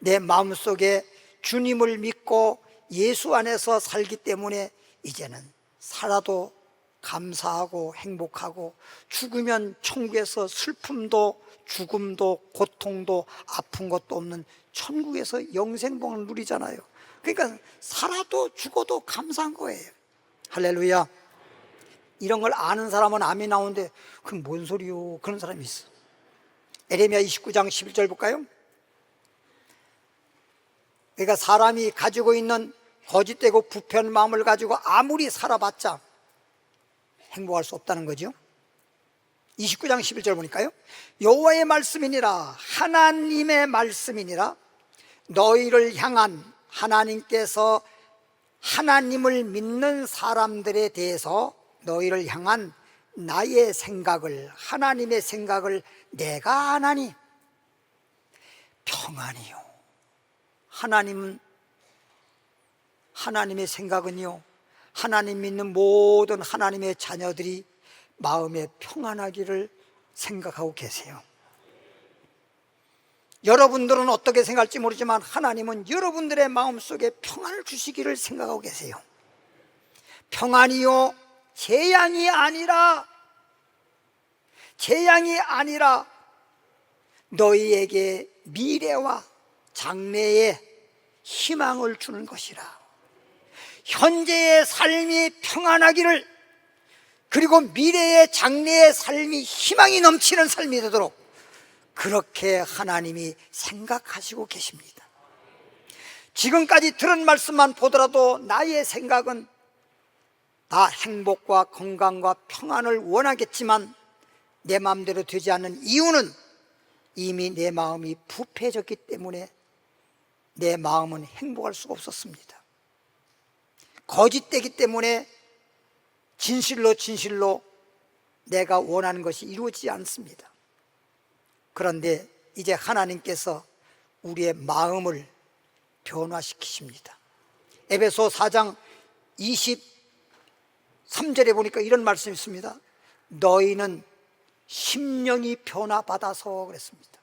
내 마음속에 주님을 믿고 예수 안에서 살기 때문에 이제는 살아도 감사하고 행복하고 죽으면 천국에서 슬픔도 죽음도 고통도 아픈 것도 없는 천국에서 영생복을 누리잖아요. 그러니까 살아도 죽어도 감사한 거예요. 할렐루야. 이런 걸 아는 사람은 아멘 나오는데 그건 뭔 소리요? 그런 사람이 있어. 에레미야 29장 11절 볼까요? 그러니까 사람이 가지고 있는 거짓되고 부패한 마음을 가지고 아무리 살아봤자 행복할 수 없다는 거죠. 29장 11절 보니까요, 여호와의 말씀이니라, 하나님의 말씀이니라, 너희를 향한 하나님께서 하나님을 믿는 사람들에 대해서 너희를 향한 나의 생각을, 하나님의 생각을 내가 아나니 평안이요. 하나님의 생각은요, 하나님 믿는 모든 하나님의 자녀들이 마음에 평안하기를 생각하고 계세요. 여러분들은 어떻게 생각할지 모르지만 하나님은 여러분들의 마음속에 평안을 주시기를 생각하고 계세요. 평안이요, 재앙이 아니라 너희에게 미래와 장래의 희망을 주는 것이라. 현재의 삶이 평안하기를, 그리고 미래의 장래의 삶이 희망이 넘치는 삶이 되도록 그렇게 하나님이 생각하시고 계십니다. 지금까지 들은 말씀만 보더라도 나의 생각은 다 행복과 건강과 평안을 원하겠지만 내 마음대로 되지 않는 이유는 이미 내 마음이 부패해졌기 때문에 내 마음은 행복할 수가 없었습니다. 거짓되기 때문에 진실로 내가 원하는 것이 이루어지지 않습니다. 그런데 이제 하나님께서 우리의 마음을 변화시키십니다. 에베소 4장 23절에 보니까 이런 말씀이 있습니다. 너희는 심령이 변화받아서 그랬습니다.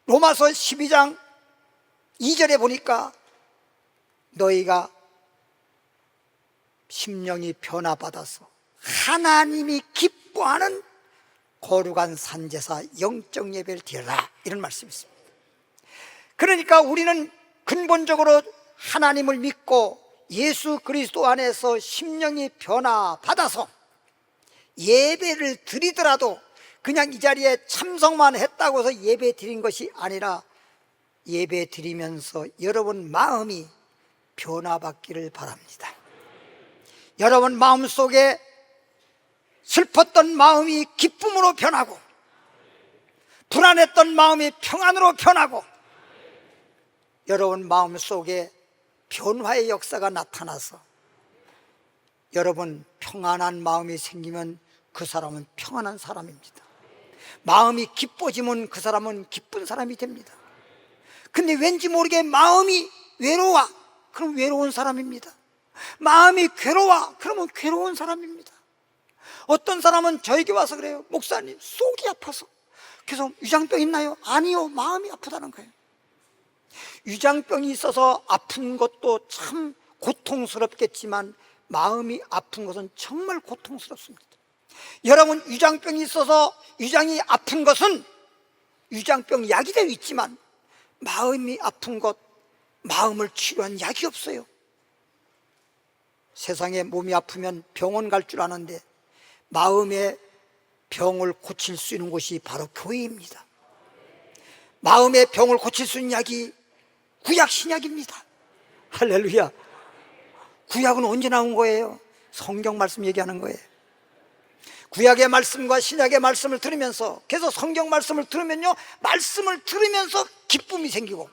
로마서 12장 2절에 보니까 너희가 심령이 변화받아서 하나님이 기뻐하는 거룩한 산제사 영적 예배를 드려라, 이런 말씀이 있습니다. 그러니까 우리는 근본적으로 하나님을 믿고 예수 그리스도 안에서 심령이 변화받아서 예배를 드리더라도 그냥 이 자리에 참석만 했다고 해서 예배 드린 것이 아니라 예배 드리면서 여러분 마음이 변화받기를 바랍니다. 여러분 마음속에 슬펐던 마음이 기쁨으로 변하고, 불안했던 마음이 평안으로 변하고, 여러분 마음속에 변화의 역사가 나타나서 여러분 평안한 마음이 생기면 그 사람은 평안한 사람입니다. 마음이 기뻐지면 그 사람은 기쁜 사람이 됩니다. 근데 왠지 모르게 마음이 외로워, 그럼 외로운 사람입니다. 마음이 괴로워, 그러면 괴로운 사람입니다. 어떤 사람은 저에게 와서 그래요. 목사님, 속이 아파서. 그래서 위장병 있나요? 아니요, 마음이 아프다는 거예요. 위장병이 있어서 아픈 것도 참 고통스럽겠지만 마음이 아픈 것은 정말 고통스럽습니다. 여러분, 위장병이 있어서 위장이 아픈 것은 위장병 약이 되어 있지만 마음이 아픈 것, 마음을 치료한 약이 없어요. 세상에 몸이 아프면 병원 갈 줄 아는데 마음의 병을 고칠 수 있는 곳이 바로 교회입니다. 마음의 병을 고칠 수 있는 약이 구약 신약입니다. 할렐루야. 구약은 언제 나온 거예요? 성경 말씀 얘기하는 거예요. 구약의 말씀과 신약의 말씀을 들으면서, 계속 성경 말씀을 들으면요, 말씀을 들으면서 기쁨이 생기고,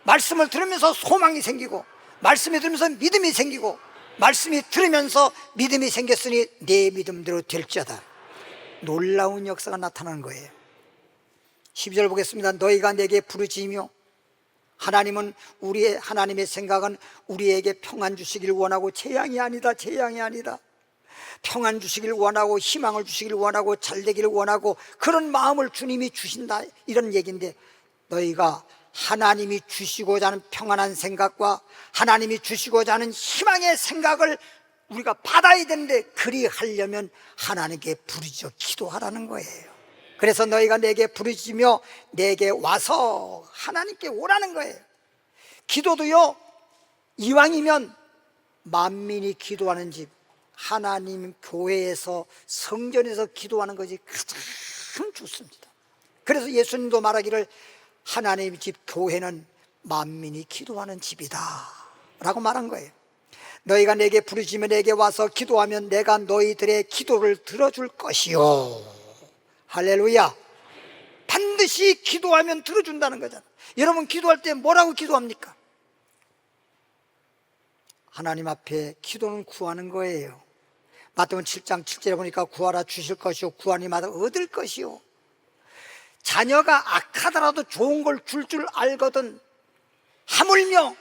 말씀을 들으면서 소망이 생기고, 말씀을 들으면서 믿음이 생기고, 말씀이 들으면서 믿음이 생겼으니 내 믿음대로 될지어다. 놀라운 역사가 나타나는 거예요. 12절 보겠습니다. 너희가 내게 부르짖으며, 하나님은 하나님의 생각은 우리에게 평안 주시길 원하고 재앙이 아니다, 재앙이 아니다. 평안 주시길 원하고 희망을 주시길 원하고 잘되기를 원하고 그런 마음을 주님이 주신다, 이런 얘기인데, 너희가 하나님이 주시고자 하는 평안한 생각과 하나님이 주시고자 하는 희망의 생각을 우리가 받아야 되는데, 그리하려면 하나님께 부르짖어 기도하라는 거예요. 그래서 너희가 내게 부르짖으며 내게 와서 하나님께 오라는 거예요. 기도도요, 이왕이면 만민이 기도하는 집, 하나님 교회에서, 성전에서 기도하는 것이 가장 좋습니다. 그래서 예수님도 말하기를 하나님의 집 교회는 만민이 기도하는 집이다 라고 말한 거예요. 너희가 내게 부르짖으며 내게 와서 기도하면 내가 너희들의 기도를 들어줄 것이요. 할렐루야. 반드시 기도하면 들어준다는 거잖아. 여러분, 기도할 때 뭐라고 기도합니까? 하나님 앞에 기도는 구하는 거예요. 마태복음 7장 7절에 보니까 구하라 주실 것이요, 구하니마다 얻을 것이요. 자녀가 악하더라도 좋은 걸 줄 알거든 하물며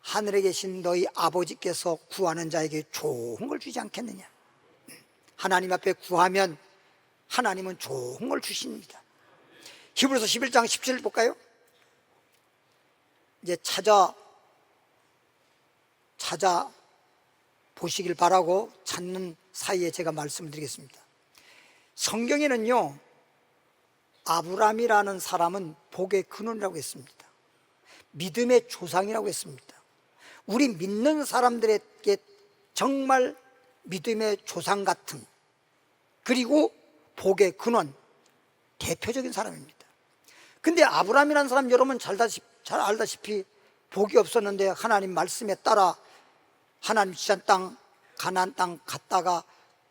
하늘에 계신 너희 아버지께서 구하는 자에게 좋은 걸 주지 않겠느냐. 하나님 앞에 구하면 하나님은 좋은 걸 주십니다. 히브리서 11장 17절 볼까요? 이제 찾아 보시길 바라고 찾는 사이에 제가 말씀을 드리겠습니다. 성경에는요, 아브라함이라는 사람은 복의 근원이라고 했습니다. 믿음의 조상이라고 했습니다. 우리 믿는 사람들에게 정말 믿음의 조상 같은, 그리고 복의 근원, 대표적인 사람입니다. 근데 아브라함이라는 사람, 여러분 잘 알다시피 복이 없었는데 하나님 말씀에 따라 하나님 지시한 땅, 가나안 땅 갔다가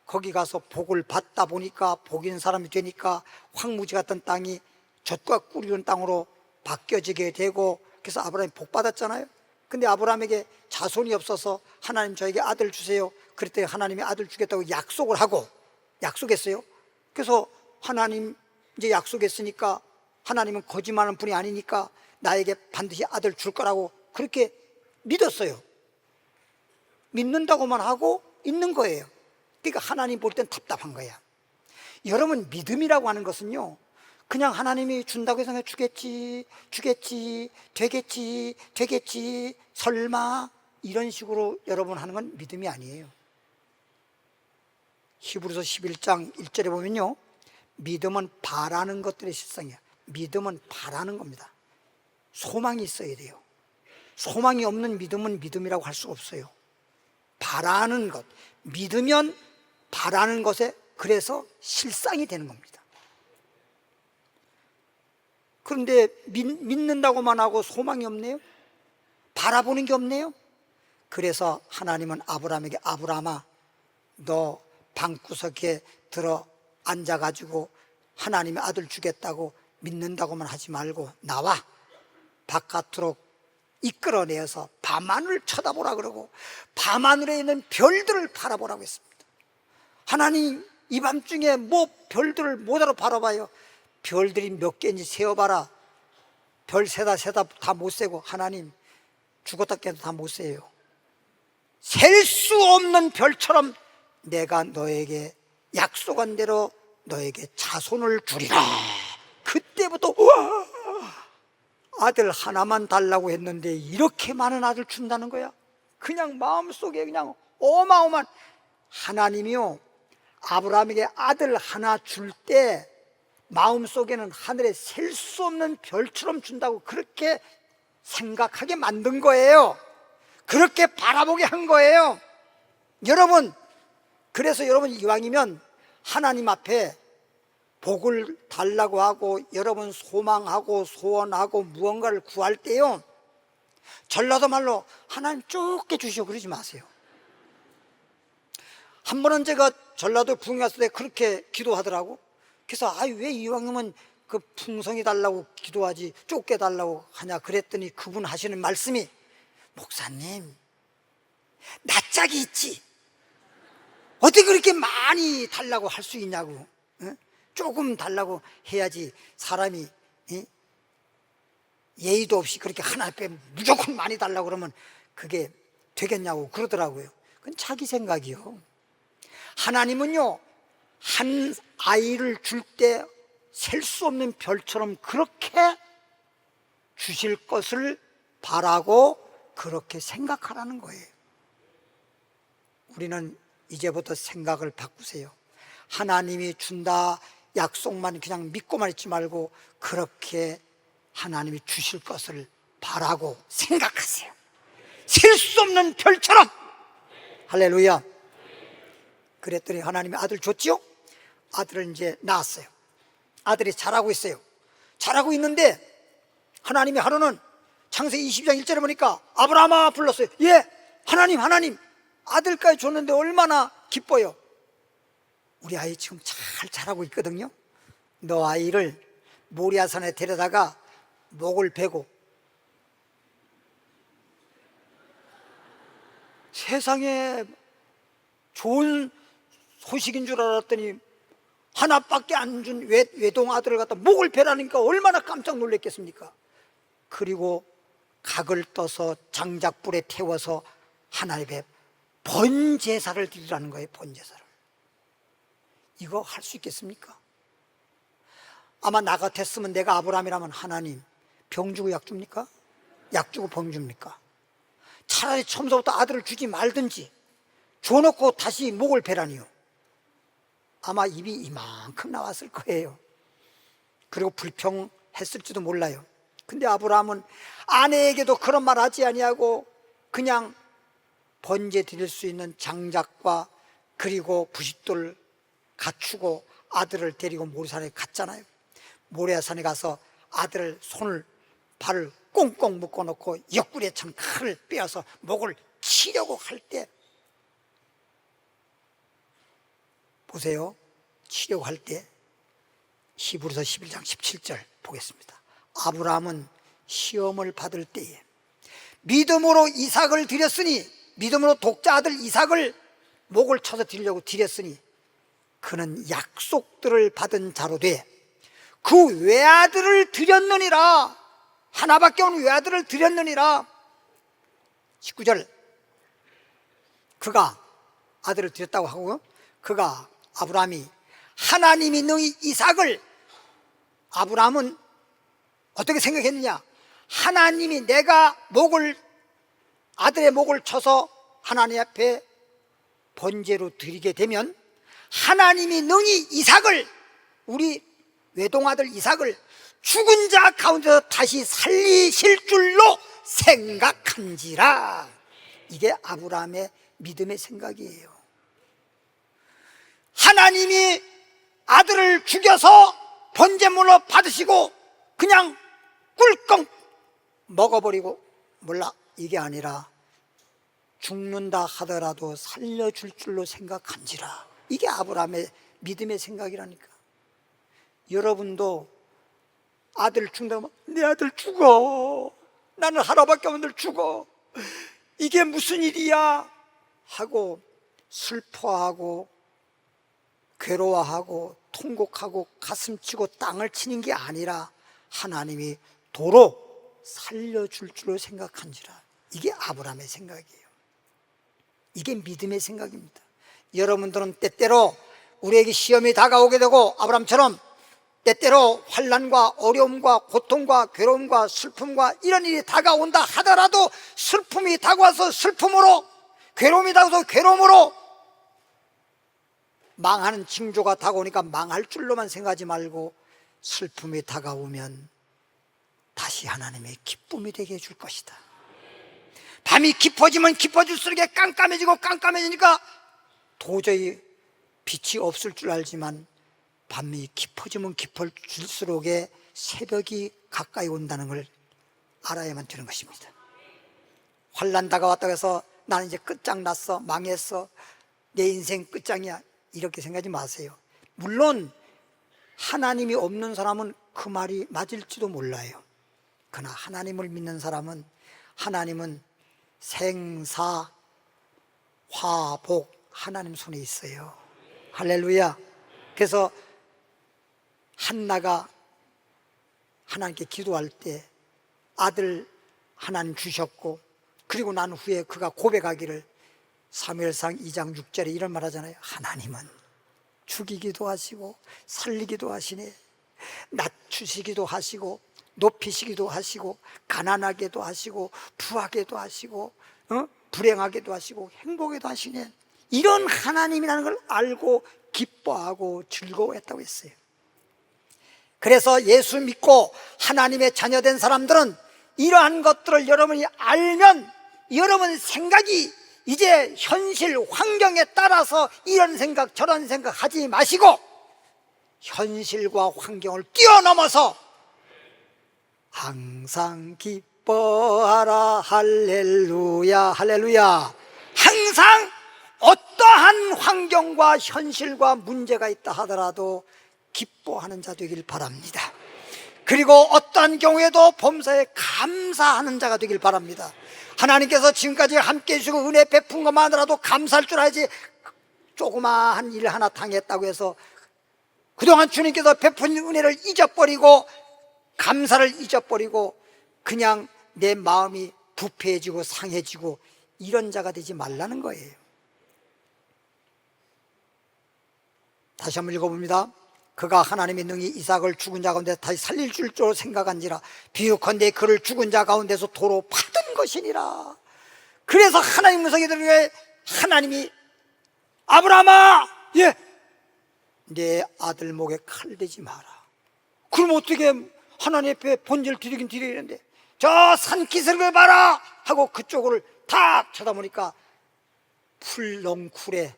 거기 가서 복을 받다 보니까 복 있는 사람이 되니까 황무지 같은 땅이 젖과 꿀이 있는 땅으로 바뀌어지게 되고, 그래서 아브라함이 복 받았잖아요. 근데 아브라함에게 자손이 없어서 하나님 저에게 아들 주세요. 그랬더니 하나님이 아들 주겠다고 약속했어요. 그래서 하나님 이제 약속했으니까 하나님은 거짓말하는 분이 아니니까 나에게 반드시 아들 줄 거라고 그렇게 믿었어요. 믿는다고만 하고 있는 거예요. 그러니까 하나님 볼 땐 답답한 거야. 여러분, 믿음이라고 하는 것은요, 그냥 하나님이 준다고 해서 주겠지, 되겠지, 설마, 이런 식으로 여러분 하는 건 믿음이 아니에요. 히브리서 11장 1절에 보면요, 믿음은 바라는 것들의 실상이야. 믿음은 바라는 겁니다. 소망이 있어야 돼요. 소망이 없는 믿음은 믿음이라고 할 수 없어요. 바라는 것, 믿으면 바라는 것에 그래서 실상이 되는 겁니다. 그런데 믿는다고만 하고 소망이 없네요? 바라보는 게 없네요? 그래서 하나님은 아브라함에게 아브라함아, 너 방구석에 들어 앉아가지고 하나님의 아들 주겠다고 믿는다고만 하지 말고 나와 바깥으로 이끌어내어서 밤하늘을 쳐다보라 그러고 밤하늘에 있는 별들을 바라보라고 했습니다. 하나님, 이 밤중에 뭐 별들을 뭐하러 바라봐요? 별들이 몇 개인지 세어봐라. 별 세다 다 못 세고 하나님 죽었다 깨도 다 못 세요. 셀 수 없는 별처럼 내가 너에게 약속한 대로 너에게 자손을 주리라. 그때부터 우와, 아들 하나만 달라고 했는데 이렇게 많은 아들 준다는 거야. 그냥 마음속에 그냥 어마어마한, 하나님이요 아브라함에게 아들 하나 줄 때 마음속에는 하늘에 셀 수 없는 별처럼 준다고 그렇게 생각하게 만든 거예요. 그렇게 바라보게 한 거예요. 여러분, 그래서 여러분 이왕이면 하나님 앞에 복을 달라고 하고 여러분 소망하고 소원하고 무언가를 구할 때요, 전라도 말로 하나님 좁게 주시오 그러지 마세요. 한 번은 제가 전라도 부흥 갔을 때 그렇게 기도하더라고. 그래서 왜 이왕이면 그 풍성이 달라고 기도하지 좁게 달라고 하냐 그랬더니 그분 하시는 말씀이, 목사님 낯짝이 있지 어떻게 그렇게 많이 달라고 할 수 있냐고. 조금 달라고 해야지 사람이 예의도 없이 그렇게 하나 빼면 무조건 많이 달라고 그러면 그게 되겠냐고 그러더라고요. 그건 자기 생각이요. 하나님은요 한 아이를 줄 때 셀 수 없는 별처럼 그렇게 주실 것을 바라고 그렇게 생각하라는 거예요. 우리는 이제부터 생각을 바꾸세요. 하나님이 준다 약속만 그냥 믿고만 있지 말고 그렇게 하나님이 주실 것을 바라고 생각하세요. 셀 수 없는 별처럼. 할렐루야. 그랬더니 하나님이 아들 줬지요. 아들을 이제 낳았어요. 아들이 자라고 있어요. 자라고 있는데 하나님이 하루는 창세기 22장 1절에 보니까 아브라함아 불렀어요. 예, 하나님 아들까지 줬는데 얼마나 기뻐요. 우리 아이 지금 잘 자라고 있거든요. 너 아이를 모리아산에 데려다가 목을 베고, 세상에 좋은 소식인 줄 알았더니 하나밖에 안 준 외동 아들을 갖다 목을 베라니까 얼마나 깜짝 놀랐겠습니까? 그리고 각을 떠서 장작불에 태워서 하나님의 번제사를 드리라는 거예요. 번제사를. 이거 할 수 있겠습니까? 아마 나 같았으면, 내가 아브라함이라면 하나님 병 주고 약 줍니까? 약 주고 병 줍니까? 차라리 처음부터 아들을 주지 말든지 줘놓고 다시 목을 베라니요. 아마 입이 이만큼 나왔을 거예요. 그리고 불평했을지도 몰라요. 근데 아브라함은 아내에게도 그런 말 하지 아니하고 그냥 번제 드릴 수 있는 장작과 그리고 부싯돌 갖추고 아들을 데리고 모리아산에 갔잖아요. 모리아산에 가서 아들을 손을 발을 꽁꽁 묶어놓고 옆구리에 참 칼을 빼어서 목을 치려고 할 때, 보세요. 치려고 할 때 히브리서 11장 17절 보겠습니다. 아브라함은 시험을 받을 때에 믿음으로 이삭을 드렸으니, 믿음으로 독자 아들 이삭을 목을 쳐서 드리려고 드렸으니 그는 약속들을 받은 자로 돼 그 외아들을 드렸느니라. 하나밖에 없는 외아들을 드렸느니라. 19절, 그가 아들을 드렸다고 하고요, 그가 아브라함이 하나님이 능히 이삭을, 아브라함은 어떻게 생각했느냐? 하나님이 내가 아들의 목을 쳐서 하나님 앞에 번제로 드리게 되면 하나님이 능히 이삭을, 우리 외동아들 이삭을 죽은 자 가운데서 다시 살리실 줄로 생각한지라. 이게 아브라함의 믿음의 생각이에요. 하나님이 아들을 죽여서 번제물로 받으시고 그냥 꿀꺽 먹어버리고 몰라, 이게 아니라 죽는다 하더라도 살려줄 줄로 생각한지라. 이게 아브라함의 믿음의 생각이라니까. 여러분도 아들 죽는다면 내 아들 죽어, 나는 하나밖에 없는데 죽어, 이게 무슨 일이야 하고 슬퍼하고 괴로워하고 통곡하고 가슴치고 땅을 치는 게 아니라 하나님이 도로 살려줄 줄로 생각한지라. 이게 아브라함의 생각이에요. 이게 믿음의 생각입니다. 여러분들은 때때로 우리에게 시험이 다가오게 되고 아브라함처럼 때때로 환난과 어려움과 고통과 괴로움과 슬픔과 이런 일이 다가온다 하더라도 슬픔이 다가와서 슬픔으로, 괴로움이 다가와서 괴로움으로, 망하는 징조가 다가오니까 망할 줄로만 생각하지 말고 슬픔이 다가오면 다시 하나님의 기쁨이 되게 해줄 것이다. 밤이 깊어지면 깊어질수록 깜깜해지고 깜깜해지니까 도저히 빛이 없을 줄 알지만 밤이 깊어지면 깊어질수록 새벽이 가까이 온다는 걸 알아야만 되는 것입니다. 환난 다가왔다고 해서 나는 이제 끝장났어, 망했어, 내 인생 끝장이야, 이렇게 생각하지 마세요. 물론 하나님이 없는 사람은 그 말이 맞을지도 몰라요. 그러나 하나님을 믿는 사람은 하나님은 생사 화복 하나님 손에 있어요. 할렐루야. 그래서 한나가 하나님께 기도할 때 아들 하나님 주셨고, 그리고 난 후에 그가 고백하기를 사무엘상 2장 6절에 이런 말 하잖아요. 하나님은 죽이기도 하시고 살리기도 하시네, 낮추시기도 하시고 높이시기도 하시고 가난하게도 하시고 부하게도 하시고 불행하게도 하시고 행복하게도 하시네. 이런 하나님이라는 걸 알고 기뻐하고 즐거워했다고 했어요. 그래서 예수 믿고 하나님의 자녀된 사람들은 이러한 것들을 여러분이 알면 여러분 생각이 이제 현실 환경에 따라서 이런 생각 저런 생각 하지 마시고 현실과 환경을 뛰어넘어서 항상 기뻐하라 할렐루야 할렐루야. 항상 어떠한 환경과 현실과 문제가 있다 하더라도 기뻐하는 자 되길 바랍니다. 그리고 어떠한 경우에도 범사에 감사하는 자가 되길 바랍니다. 하나님께서 지금까지 함께 해주시고 은혜 베푼 것만으로도 감사할 줄 알지, 조그마한 일 하나 당했다고 해서 그동안 주님께서 베푼 은혜를 잊어버리고 감사를 잊어버리고 그냥 내 마음이 부패해지고 상해지고 이런 자가 되지 말라는 거예요. 다시 한번 읽어봅니다. 그가 하나님의 능히 이삭을 죽은 자 가운데 다시 살릴 줄로 생각한지라. 비유컨대 그를 죽은 자 가운데서 도로 받은 것이니라. 그래서 하나님 음성이 들으에 하나님이 아브라함아, 내 아들 목에 칼 대지 마라. 그럼 어떻게 하나님 앞에 번제를 드리긴 드리는데 저 산기슭을 봐라 하고 그쪽을 다 쳐다보니까 풀넝쿨에,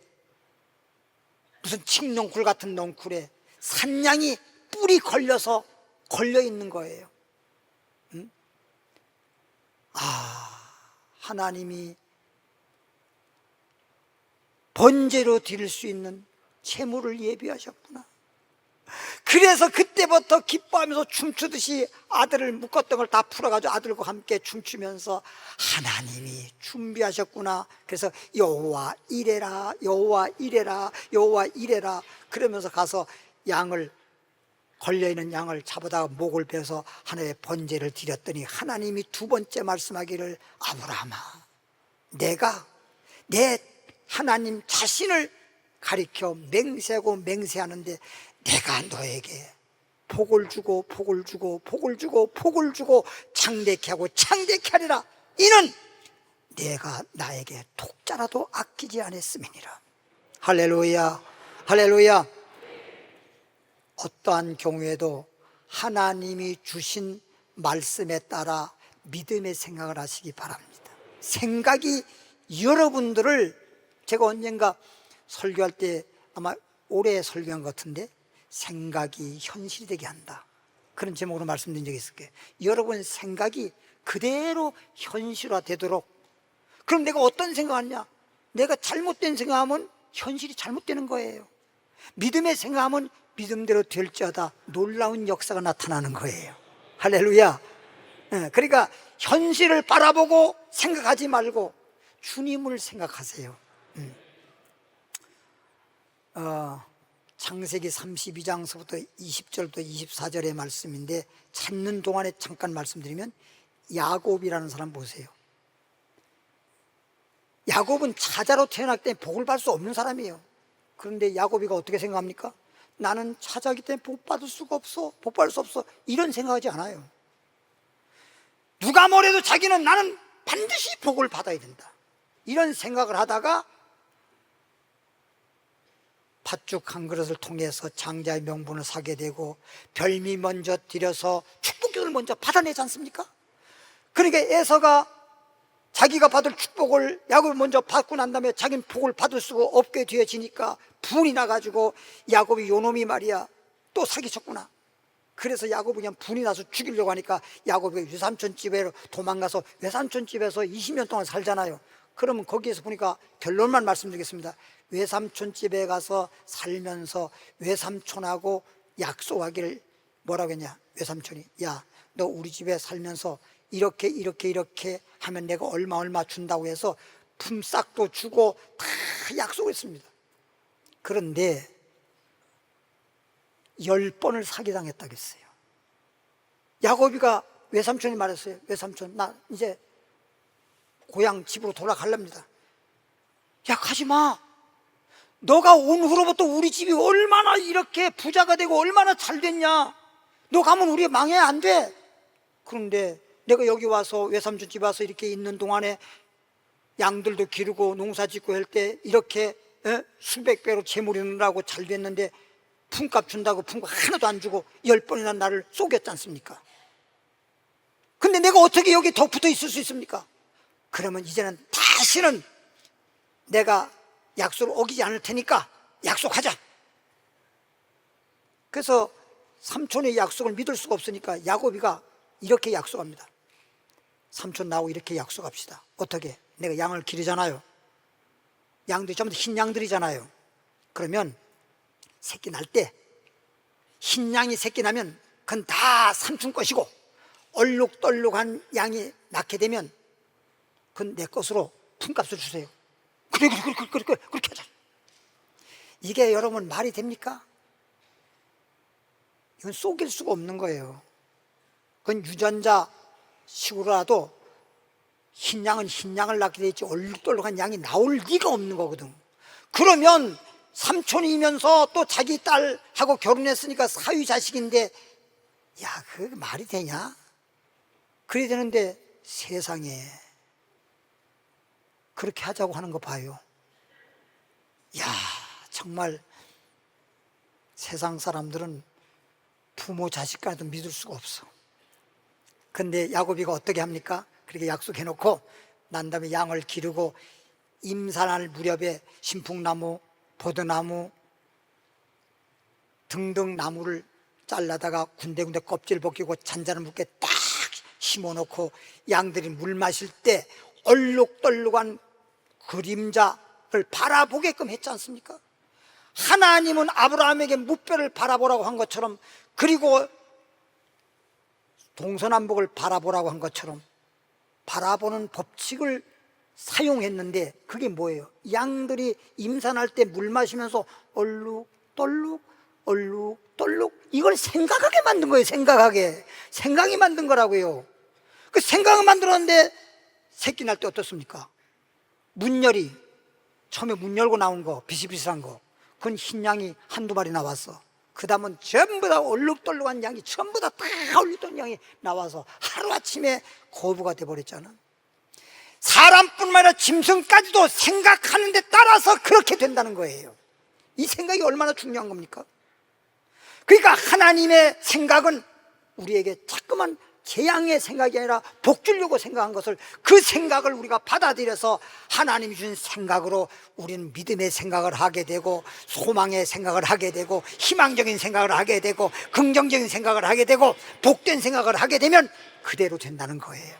무슨 칡넝쿨 같은 넝쿨에 산양이 뿔이 걸려서 걸려 있는 거예요. 하나님이 번제로 드릴 수 있는 제물을 예비하셨구나. 그래서 그때부터 기뻐하면서 춤추듯이 아들을 묶었던 걸 다 풀어가지고 아들과 함께 춤추면서 하나님이 준비하셨구나. 그래서 여호와 이래라 여호와 이래라 여호와 이래라 그러면서 가서 양을, 걸려있는 양을 잡아다가 목을 베서 하나님의 번제를 드렸더니 하나님이 두 번째 말씀하기를 아브라함아, 내가 내 하나님 자신을 가리켜 맹세하고 맹세하는데 내가 너에게 복을 주고 복을 주고 복을 주고 복을 주고 창대케 하고 창대케 하리라. 이는 내가 나에게 독자라도 아끼지 않았음이니라. 할렐루야 할렐루야. 어떠한 경우에도 하나님이 주신 말씀에 따라 믿음의 생각을 하시기 바랍니다. 생각이 여러분들을, 제가 언젠가 설교할 때 아마 올해 설교한 것 같은데, 생각이 현실이 되게 한다, 그런 제목으로 말씀드린 적이 있을 거예요. 여러분 생각이 그대로 현실화 되도록. 그럼 내가 어떤 생각하냐? 내가 잘못된 생각하면 현실이 잘못되는 거예요. 믿음의 생각하면 믿음대로 될지어다 놀라운 역사가 나타나는 거예요. 할렐루야. 그러니까 현실을 바라보고 생각하지 말고 주님을 생각하세요. 창세기 32장서부터 20절부터 24절의 말씀인데, 찾는 동안에 잠깐 말씀드리면, 야곱이라는 사람 보세요. 야곱은 차자로 태어났기 때문에 복을 받을 수 없는 사람이에요. 그런데 야곱이가 어떻게 생각합니까? 나는 차자이기 때문에 복 받을 수가 없어, 복 받을 수 없어, 이런 생각하지 않아요. 누가 뭐래도 자기는 나는 반드시 복을 받아야 된다, 이런 생각을 하다가 팥죽 한 그릇을 통해서 장자의 명분을 사게 되고, 별미 먼저 드려서 축복을 먼저 받아내지 않습니까? 그러니까 에서가 자기가 받을 축복을 야곱이 먼저 받고 난 다음에 자기는 복을 받을 수가 없게 되어지니까 분이 나가지고, 야곱이 요놈이 말이야 또 사기쳤구나, 그래서 야곱이 그냥 분이 나서 죽이려고 하니까 야곱이 외삼촌 집에 도망가서 외삼촌 집에서 20년 동안 살잖아요. 그러면 거기에서 보니까 결론만 말씀드리겠습니다. 외삼촌 집에 가서 살면서 외삼촌하고 약속하기를 뭐라고 했냐? 외삼촌이, 야, 너 우리 집에 살면서 이렇게 하면 내가 얼마 준다고 해서 품삯도 주고 다 약속했습니다. 그런데 10번을 사기당했다고 했어요. 야곱이가 외삼촌이 말했어요. 외삼촌, 나 이제 고향 집으로 돌아가렵니다. 야, 가지마. 너가 온 후로부터 우리 집이 얼마나 이렇게 부자가 되고 얼마나 잘 됐냐. 너 가면 우리 망해, 안 돼. 그런데 내가 여기 와서 외삼촌 집 와서 이렇게 있는 동안에 양들도 기르고 농사 짓고 할 때 이렇게 수백 배로 재물이 늘어나고 잘 됐는데, 품값 준다고 품값 하나도 안 주고 10번이나 나를 속였지 않습니까? 근데 내가 어떻게 여기 더 붙어 있을 수 있습니까? 그러면 이제는 다시는 내가 약속을 어기지 않을 테니까 약속하자. 그래서 삼촌의 약속을 믿을 수가 없으니까 야곱이가 이렇게 약속합니다. 삼촌 나하고 이렇게 약속합시다. 어떻게? 내가 양을 기르잖아요. 양들이 전부 다 흰 양들이잖아요. 그러면 새끼 날 때 흰 양이 새끼 나면 그건 다 삼촌 것이고, 얼룩덜룩한 양이 낳게 되면 그건 내 것으로 품값을 주세요. 그래, 그렇게 하자. 이게 여러분 말이 됩니까? 이건 속일 수가 없는 거예요. 그건 유전자 식으로라도 흰 양은 흰 양을 낳게 되지 얼룩덜룩한 양이 나올 리가 없는 거거든. 그러면 삼촌이면서 또 자기 딸하고 결혼했으니까 사위 자식인데, 야, 그 말이 되냐? 그래야 되는데 세상에 그렇게 하자고 하는 거 봐요. 야, 정말 세상 사람들은 부모 자식 간에도 믿을 수가 없어. 근데 야곱이가 어떻게 합니까? 그렇게 약속해놓고 난 다음에 양을 기르고 임산할 무렵에 신풍나무, 포도나무 등등 나무를 잘라다가 군데군데 껍질 벗기고 잔잔한 물게 딱 심어놓고 양들이 물 마실 때 얼룩덜룩한 그림자를 바라보게끔 했지 않습니까? 하나님은 아브라함에게 무뼈를 바라보라고 한 것처럼, 그리고 동서남북을 바라보라고 한 것처럼 바라보는 법칙을 사용했는데, 그게 뭐예요? 양들이 임산할 때 물 마시면서 얼룩덜룩 이걸 생각하게 만든 거예요. 생각이 만든 거라고요. 그 생각을 만들었는데 새끼 날 때 어떻습니까? 문열이 처음에 문 열고 나온 거, 비슷비슷한 거, 그건 흰 양이 한두 마리 나왔어. 그 다음은 전부 다 얼룩덜룩한 양이 전부 다 얼룩덜룩한 양이 나와서 하루아침에 거부가 돼버렸잖아. 사람뿐만 아니라 짐승까지도 생각하는 데 따라서 그렇게 된다는 거예요. 이 생각이 얼마나 중요한 겁니까? 그러니까 하나님의 생각은 우리에게 자꾸만 재앙의 생각이 아니라 복 주려고 생각한 것을, 그 생각을 우리가 받아들여서 하나님이 준 생각으로 우리는 믿음의 생각을 하게 되고, 소망의 생각을 하게 되고, 희망적인 생각을 하게 되고, 긍정적인 생각을 하게 되고, 복된 생각을 하게 되면 그대로 된다는 거예요.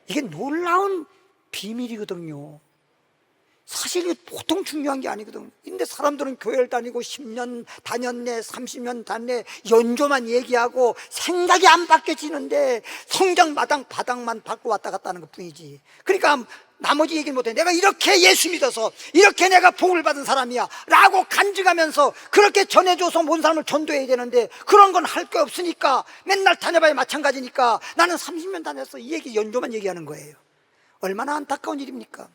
이게 놀라운 비밀이거든요. 사실 이게 보통 중요한 게 아니거든. 근데 사람들은 교회를 다니고 10년 다녔네, 30년 다녔네, 연조만 얘기하고 생각이 안 바뀌어지는데 성경 바닥만 밟고 왔다 갔다 하는 것 뿐이지. 그러니까 나머지 얘기는 못해. 내가 이렇게 예수 믿어서 이렇게 내가 복을 받은 사람이야 라고 간증하면서 그렇게 전해줘서 모든 사람을 전도해야 되는데, 그런 건 할 게 없으니까 맨날 다녀봐야 마찬가지니까 나는 30년 다녔어, 이 얘기 연조만 얘기하는 거예요. 얼마나 안타까운 일입니까?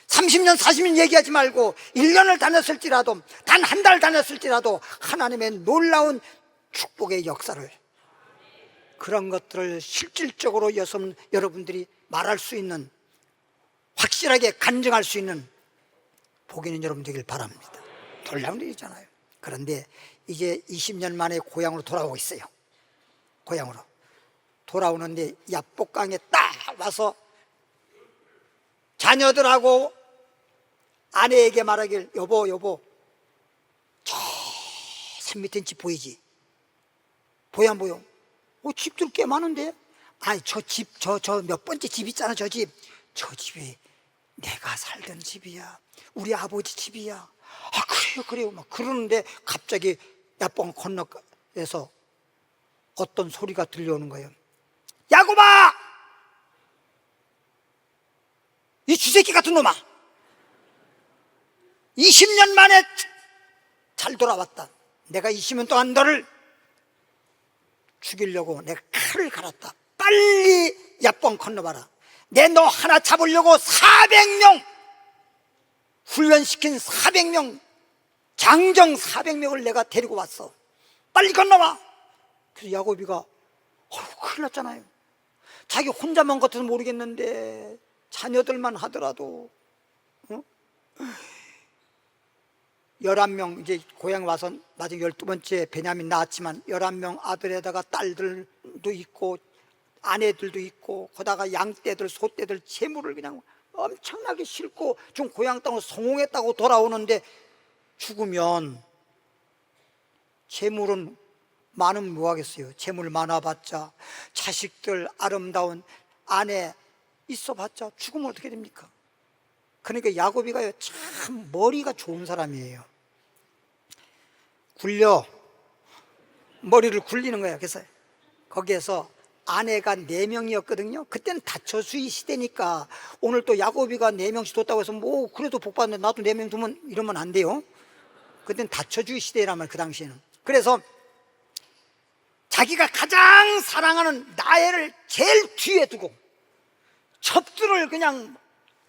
30년 40년 얘기하지 말고 1년을 다녔을지라도, 단 한 달 다녔을지라도 하나님의 놀라운 축복의 역사를, 그런 것들을 실질적으로 여러분들이 말할 수 있는, 확실하게 간증할 수 있는 복이 있는 여러분 되길 바랍니다. 놀라운 일이잖아요. 그런데 이제 20년 만에 고향으로 돌아오고 있어요. 고향으로 돌아오는데 야복강에 딱 와서 자녀들하고 아내에게 말하길, 여보 저 산 밑에 집 보이지? 보여 안 보여? 집들 꽤 많은데? 아니 저 집, 저 몇 번째 집 있잖아, 저 집. 저 집이 내가 살던 집이야, 우리 아버지 집이야. 아 그래요 막 그러는데 갑자기 야뽕 건너에서 어떤 소리가 들려오는 거예요. 야곱아, 이 쥐새끼 같은 놈아, 20년 만에 잘 돌아왔다. 내가 20년 동안 너를 죽이려고 내가 칼을 갈았다. 빨리 야뽕 건너봐라. 내 너 하나 잡으려고 400명 훈련시킨 400명, 장정 400명을 내가 데리고 왔어. 빨리 건너와. 그래서 야곱이가 큰일 났잖아요. 자기 혼자만 같아서 모르겠는데 자녀들만 하더라도 11명, 이제 고향 와서 마지막 12번째 베냐민 낳았지만 11명 아들에다가 딸들도 있고 아내들도 있고, 거다가 양떼들 소떼들 재물을 그냥 엄청나게 싣고 좀 고향 땅으로 성공했다고 돌아오는데, 죽으면 재물은 많으면 뭐하겠어요? 재물 많아봤자, 자식들 아름다운 아내 있어봤자 죽으면 어떻게 됩니까? 그러니까 야곱이가요 참 머리가 좋은 사람이에요. 머리를 굴리는 거예요. 그래서 거기에서 아내가 4명이었거든요. 그때는 다처수의 시대니까, 오늘 또 야곱이가 4명씩 뒀다고 해서 뭐 그래도 복 받는데 나도 4명 두면 이러면 안 돼요. 그때는 다처주의 시대란 말이에요, 그 당시에는. 그래서 자기가 가장 사랑하는 나애를 제일 뒤에 두고, 첩들을 그냥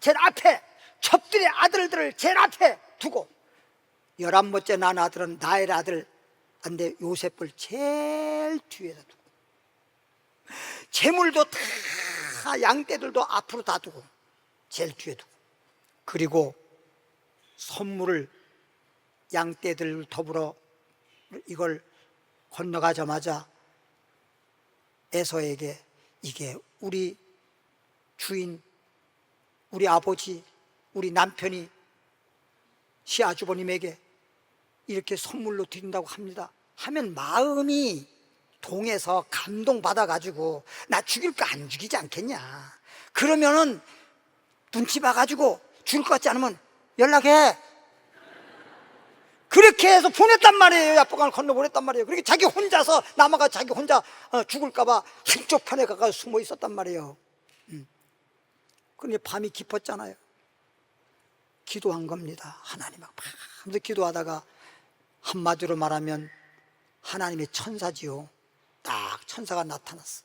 제일 앞에, 첩들의 아들들을 제일 앞에 두고, 11번째 난 아들은 나엘 아들 안데 요셉을 제일 뒤에다 두고, 재물도 다 양떼들도 앞으로 다 두고 제일 뒤에 두고, 그리고 선물을 양떼들 더불어 이걸 건너가자마자 에서에게, 이게 우리 주인, 우리 아버지, 우리 남편이 시아주버님에게 이렇게 선물로 드린다고 합니다 하면 마음이 동해서 감동받아가지고 나 죽일 거 안 죽이지 않겠냐. 그러면은 눈치 봐가지고 죽을 것 같지 않으면 연락해. 그렇게 해서 보냈단 말이에요. 야복강을 건너보냈단 말이에요. 그렇게 자기 혼자서 남아가 자기 혼자 죽을까봐 한쪽 편에 가서 숨어 있었단 말이에요. 그런데 밤이 깊었잖아요. 기도한 겁니다. 하나님 앞에 밤새 기도하다가, 한마디로 말하면 하나님의 천사지요. 딱 천사가 나타났어.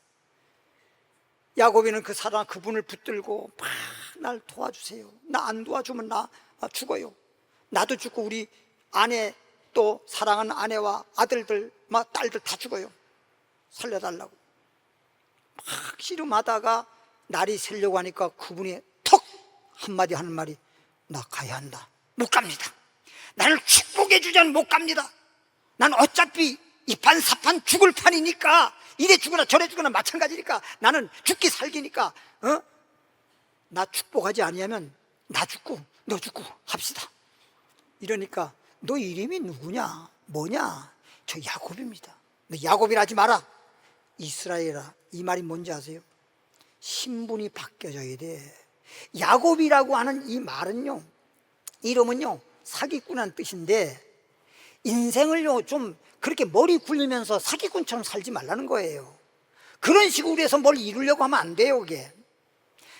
야곱이는 그 사람, 그분을 붙들고 막 날 도와주세요. 나 안 도와주면 나 죽어요. 나도 죽고 우리 아내, 또 사랑하는 아내와 아들들, 막 딸들 다 죽어요. 살려달라고 막 씨름하다가 날이 새려고 하니까 그분이 턱 한마디 하는 말이, 나 가야 한다. 못 갑니다. 나를 축복해 주자는 못 갑니다. 난 어차피 이 판 사판 죽을 판이니까 이래 죽거나 저래 죽거나 마찬가지니까 나는 죽기 살기니까 나 축복하지 아니하면 나 죽고 너 죽고 합시다. 이러니까 너 이름이 누구냐 뭐냐? 저 야곱입니다. 너 야곱이라 하지 마라. 이스라엘아. 이 말이 뭔지 아세요? 신분이 바뀌어져야 돼. 야곱이라고 하는 이 말은요, 이름은요 사기꾼이라는 뜻인데, 인생을요 좀 그렇게 머리 굴리면서 사기꾼처럼 살지 말라는 거예요. 그런 식으로 해서 뭘 이루려고 하면 안 돼요. 그게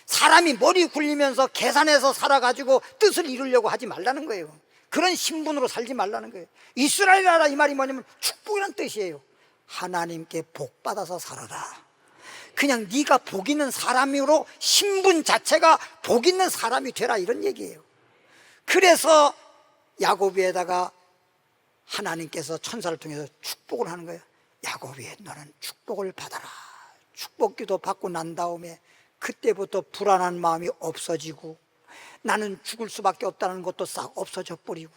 사람이 머리 굴리면서 계산해서 살아가지고 뜻을 이루려고 하지 말라는 거예요. 그런 신분으로 살지 말라는 거예요. 이스라엘이라 이 말이 뭐냐면 축복이라는 뜻이에요. 하나님께 복 받아서 살아라. 그냥 네가 복 있는 사람으로 신분 자체가 복 있는 사람이 되라, 이런 얘기예요. 그래서 야곱에다가 하나님께서 천사를 통해서 축복을 하는 거예요. 야곱이 너는 축복을 받아라. 축복기도 받고 난 다음에 그때부터 불안한 마음이 없어지고, 나는 죽을 수밖에 없다는 것도 싹 없어져 버리고,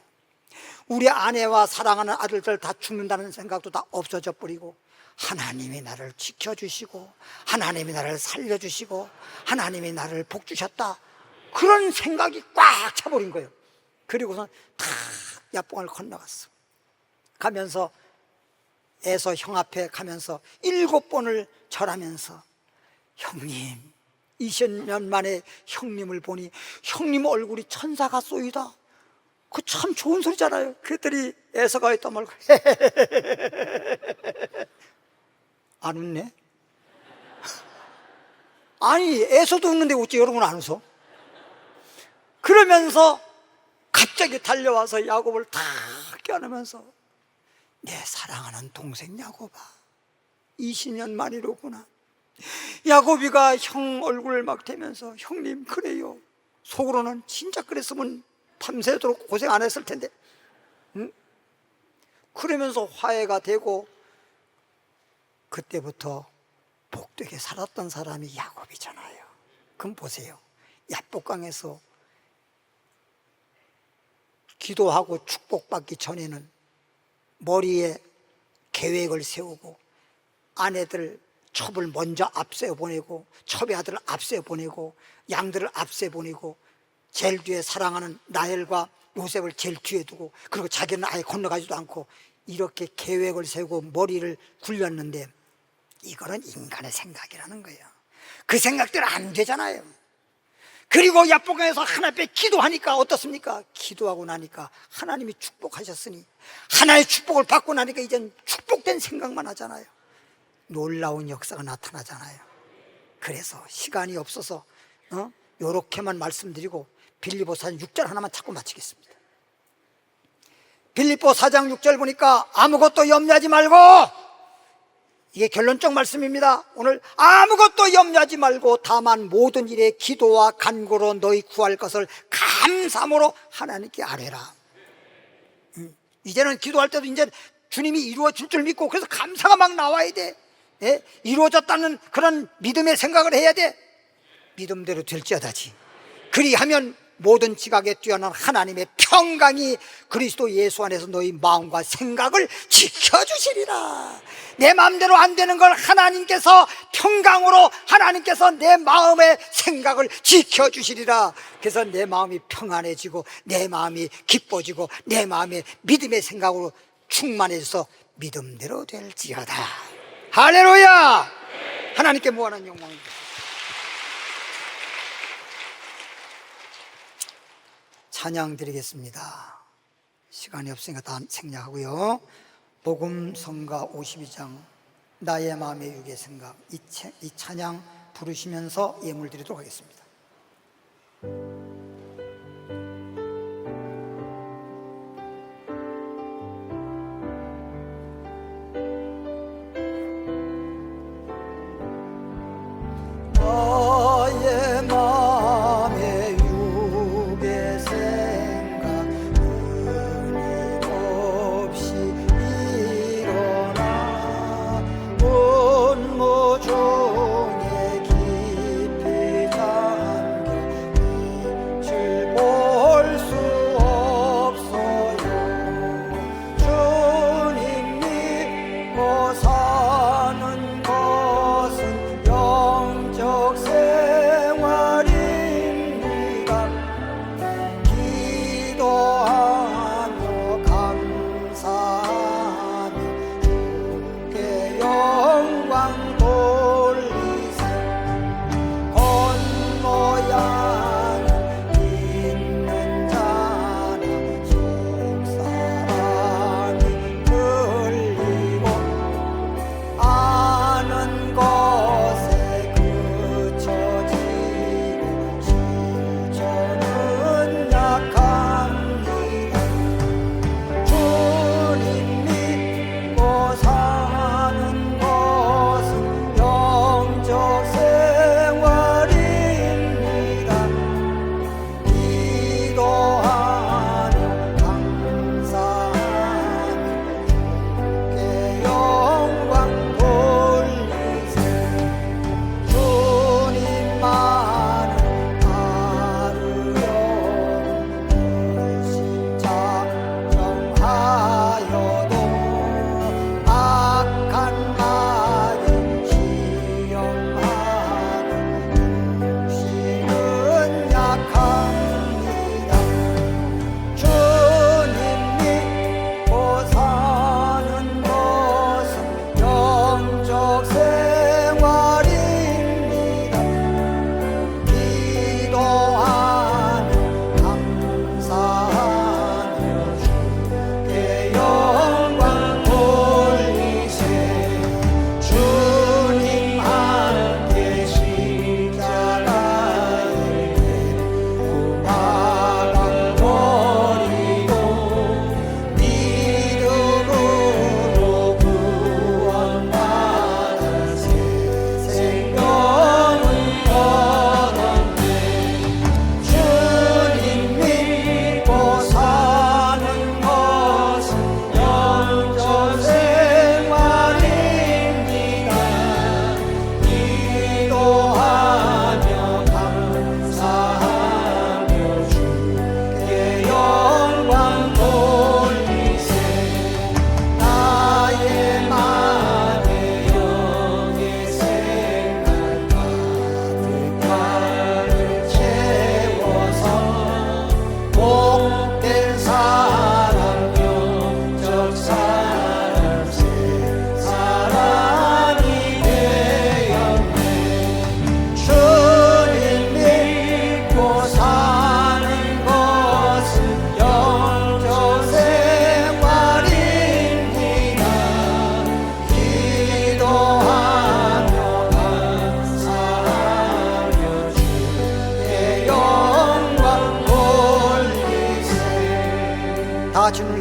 우리 아내와 사랑하는 아들들 다 죽는다는 생각도 다 없어져 버리고, 하나님이 나를 지켜주시고 하나님이 나를 살려주시고 하나님이 나를 복 주셨다, 그런 생각이 꽉 차버린 거예요. 그리고선 탁 야뽕을 건너갔어. 가면서 에서 형 앞에 가면서 7번을 절하면서, 형님, 20년 만에 형님을 보니 형님 얼굴이 천사 같소이다. 그 참 좋은 소리잖아요. 그랬더니 에서가 있단 말고 안 웃네? 아니, 에서도 웃는데 어찌 여러분 안 웃어? 그러면서 갑자기 달려와서 야곱을 탁 껴안으면서, 내 사랑하는 동생 야곱아, 20년 만이로구나. 야곱이가 형 얼굴을 막 대면서, 형님 그래요. 속으로는 진짜 그랬으면 밤새도록 고생 안 했을 텐데, 응? 그러면서 화해가 되고, 그때부터 복되게 살았던 사람이 야곱이잖아요. 그럼 보세요. 야복강에서 기도하고 축복받기 전에는 머리에 계획을 세우고, 아내들 첩을 먼저 앞세워 보내고, 첩의 아들을 앞세워 보내고, 양들을 앞세워 보내고, 제일 뒤에 사랑하는 라헬과 요셉을 제일 뒤에 두고, 그리고 자기는 아예 건너가지도 않고, 이렇게 계획을 세우고 머리를 굴렸는데, 이거는 인간의 생각이라는 거예요. 그 생각대로 안 되잖아요. 그리고 야복강에서 하나님 앞에 기도하니까 어떻습니까? 기도하고 나니까 하나님이 축복하셨으니, 하나의 축복을 받고 나니까 이젠 축복된 생각만 하잖아요. 놀라운 역사가 나타나잖아요. 그래서 시간이 없어서 요렇게만 말씀드리고 빌립보 4장 6절 하나만 찾고 마치겠습니다. 빌립보 4장 6절 보니까 아무것도 염려하지 말고, 이게 결론적 말씀입니다. 오늘 아무것도 염려하지 말고 다만 모든 일에 기도와 간구로 너희 구할 것을 감사함으로 하나님께 아뢰라. 이제는 기도할 때도 이제 주님이 이루어질 줄 믿고, 그래서 감사가 막 나와야 돼. 예? 이루어졌다는 그런 믿음의 생각을 해야 돼. 믿음대로 될지어다지. 그리하면 모든 지각에 뛰어난 하나님의 평강이 그리스도 예수 안에서 너희 마음과 생각을 지켜주시리라. 내 마음대로 안 되는 걸 하나님께서 평강으로, 하나님께서 내 마음의 생각을 지켜주시리라. 그래서 내 마음이 평안해지고, 내 마음이 기뻐지고, 내 마음의 믿음의 생각으로 충만해져서 믿음대로 될지어다. 할렐루야. 하나님께 무한한 영광입니다. 찬양 드리겠습니다. 시간이 없으니까 다 생략하고요. 복음 성가 52장 나의 마음의 유괴 생각, 이 찬양 부르시면서 예물 드리도록 하겠습니다. 나의 마음의 유괴 생각 끊임없이 일어나 온모 종에 깊이 잠겨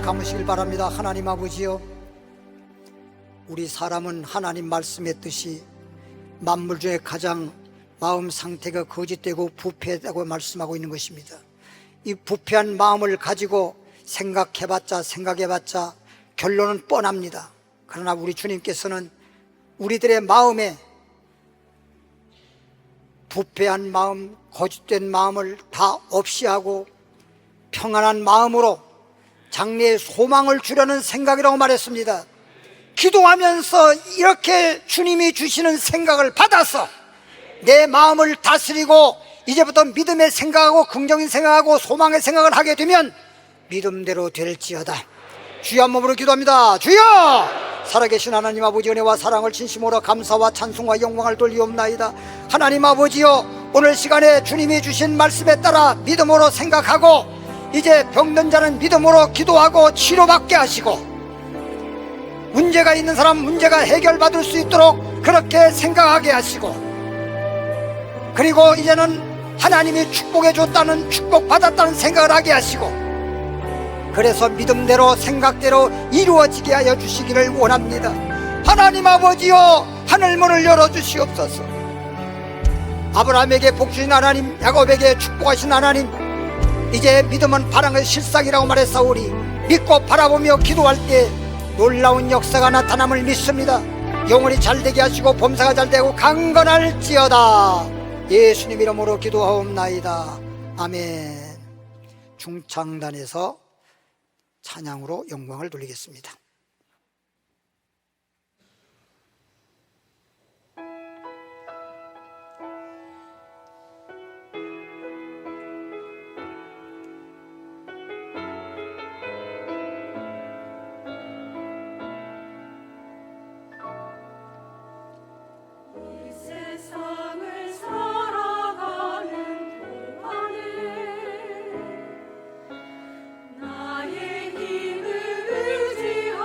감으시길 바랍니다. 하나님 아버지요, 우리 사람은 하나님 말씀의 뜻이 만물 중에 가장 마음 상태가 거짓되고 부패하다고 말씀하고 있는 것입니다. 이 부패한 마음을 가지고 생각해봤자 결론은 뻔합니다. 그러나 우리 주님께서는 우리들의 마음에 부패한 마음, 거짓된 마음을 다 없이 하고 평안한 마음으로 장래의 소망을 주려는 생각이라고 말했습니다. 기도하면서 이렇게 주님이 주시는 생각을 받아서 내 마음을 다스리고 이제부터 믿음의 생각하고 긍정의 생각하고 소망의 생각을 하게 되면 믿음대로 될지어다. 주여 한 몸으로 기도합니다. 주여! 살아계신 하나님 아버지, 은혜와 사랑을 진심으로 감사와 찬송과 영광을 돌리옵나이다. 하나님 아버지여, 오늘 시간에 주님이 주신 말씀에 따라 믿음으로 생각하고 이제 병든 자는 믿음으로 기도하고 치료받게 하시고 문제가 있는 사람 문제가 해결받을 수 있도록 그렇게 생각하게 하시고, 그리고 이제는 하나님이 축복해 줬다는, 축복받았다는 생각을 하게 하시고, 그래서 믿음대로 생각대로 이루어지게 하여 주시기를 원합니다. 하나님 아버지여, 하늘문을 열어주시옵소서. 아브라함에게 복 주신 하나님, 야곱에게 축복하신 하나님, 이제 믿음은 바람의 실상이라고 말했사오니 믿고 바라보며 기도할 때 놀라운 역사가 나타남을 믿습니다. 영혼이 잘되게 하시고 범사가 잘되고 강건할지어다. 예수님 이름으로 기도하옵나이다. 아멘. 중창단에서 찬양으로 영광을 돌리겠습니다. 세상을 살아가는 동안에 나의 힘을 의지하며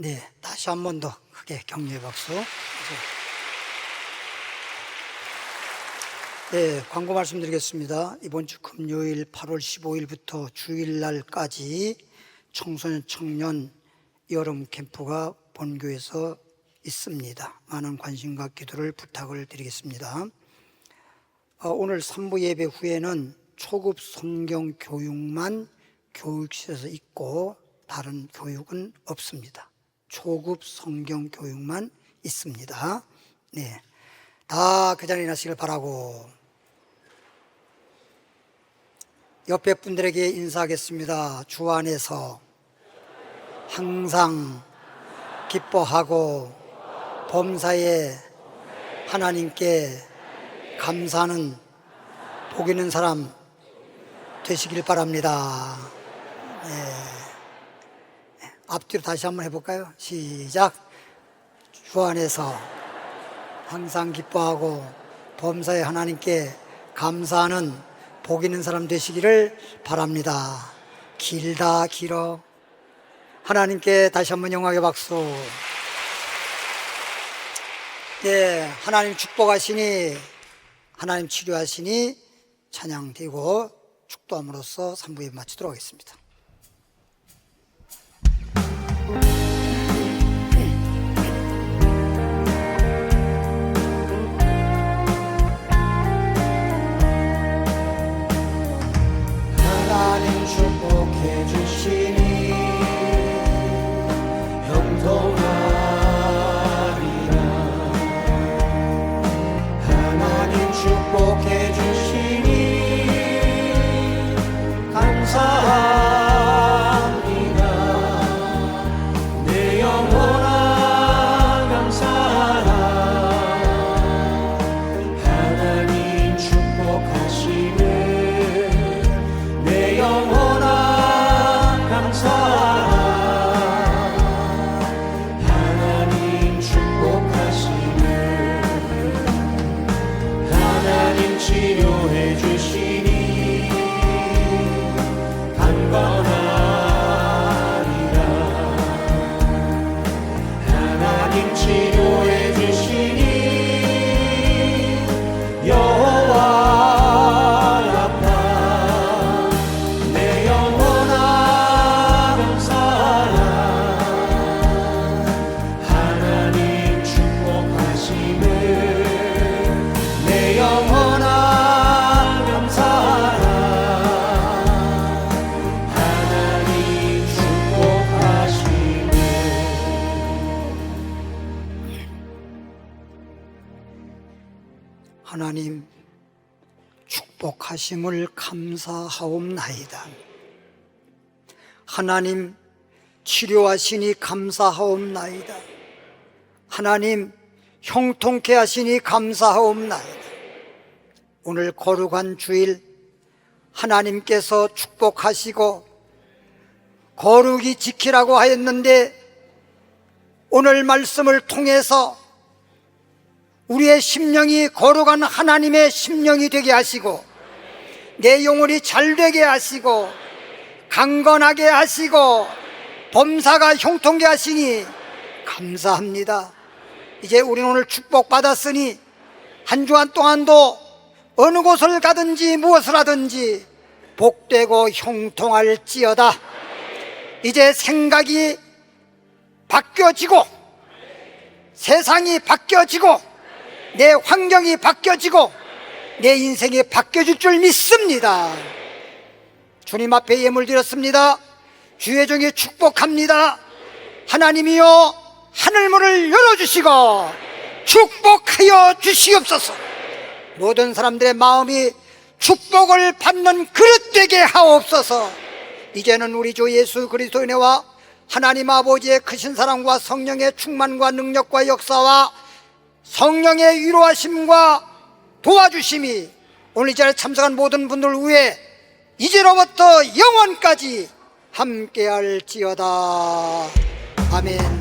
네, 다시 한 번 더 크게 격려의 박수. 네, 광고 말씀드리겠습니다. 이번 주 금요일 8월 15일부터 주일날까지 청소년 청년 여름 캠프가 본교에서 있습니다. 많은 관심과 기도를 부탁을 드리겠습니다. 오늘 3부 예배 후에는 초급 성경 교육만 교육실에서 있고 다른 교육은 없습니다. 초급 성경 교육만 있습니다. 네, 다 그 자리에 나시길 바라고 옆에 분들에게 인사하겠습니다. 주 안에서 항상 기뻐하고 범사에 하나님께 감사하는 복 있는 사람 되시길 바랍니다. 네. 앞뒤로 다시 한번 해볼까요? 시작. 주 안에서 항상 기뻐하고 범사에 하나님께 감사하는 복 있는 사람 되시기를 바랍니다. 길다 길어. 하나님께 다시 한번 영광의 박수. 네, 하나님 축복하시니 하나님 치료하시니 찬양되고 축도함으로써 3부에 마치도록 하겠습니다. 하나님 축복해 주시니 형통하리라. 하나님 축복해 주시니 감사합니다. 내 영혼아 감사하라. 하나님 축복하시네. 내 영혼아 감사하라. 하나님 축복하시네. 하나님 치료해 주시니 강건하리라. 하나님 치료해 주시니 여호와 하나님 축복하심을 감사하옵나이다. 하나님 치료하시니 감사하옵나이다. 하나님 형통케 하시니 감사하옵나이다. 오늘 거룩한 주일 하나님께서 축복하시고 거룩히 지키라고 하였는데 오늘 말씀을 통해서 우리의 심령이 거룩한 하나님의 심령이 되게 하시고 내 영혼이 잘되게 하시고 강건하게 하시고 범사가 형통케 하시니 감사합니다. 이제 우리는 오늘 축복받았으니 한 주간 동안도 어느 곳을 가든지 무엇을 하든지 복되고 형통할지어다. 이제 생각이 바뀌어지고 세상이 바뀌어지고 내 환경이 바뀌어지고 내 인생이 바뀌어질 줄 믿습니다. 주님 앞에 예물 드렸습니다. 주의 종이 축복합니다. 하나님이여 하늘문을 열어주시고 축복하여 주시옵소서. 모든 사람들의 마음이 축복을 받는 그릇 되게 하옵소서. 이제는 우리 주 예수 그리스도의 은혜와 하나님 아버지의 크신 사랑과 성령의 충만과 능력과 역사와 성령의 위로하심과 도와주심이 오늘 이 자리에 참석한 모든 분들 위해 이제로부터 영원까지 함께할지어다. 아멘.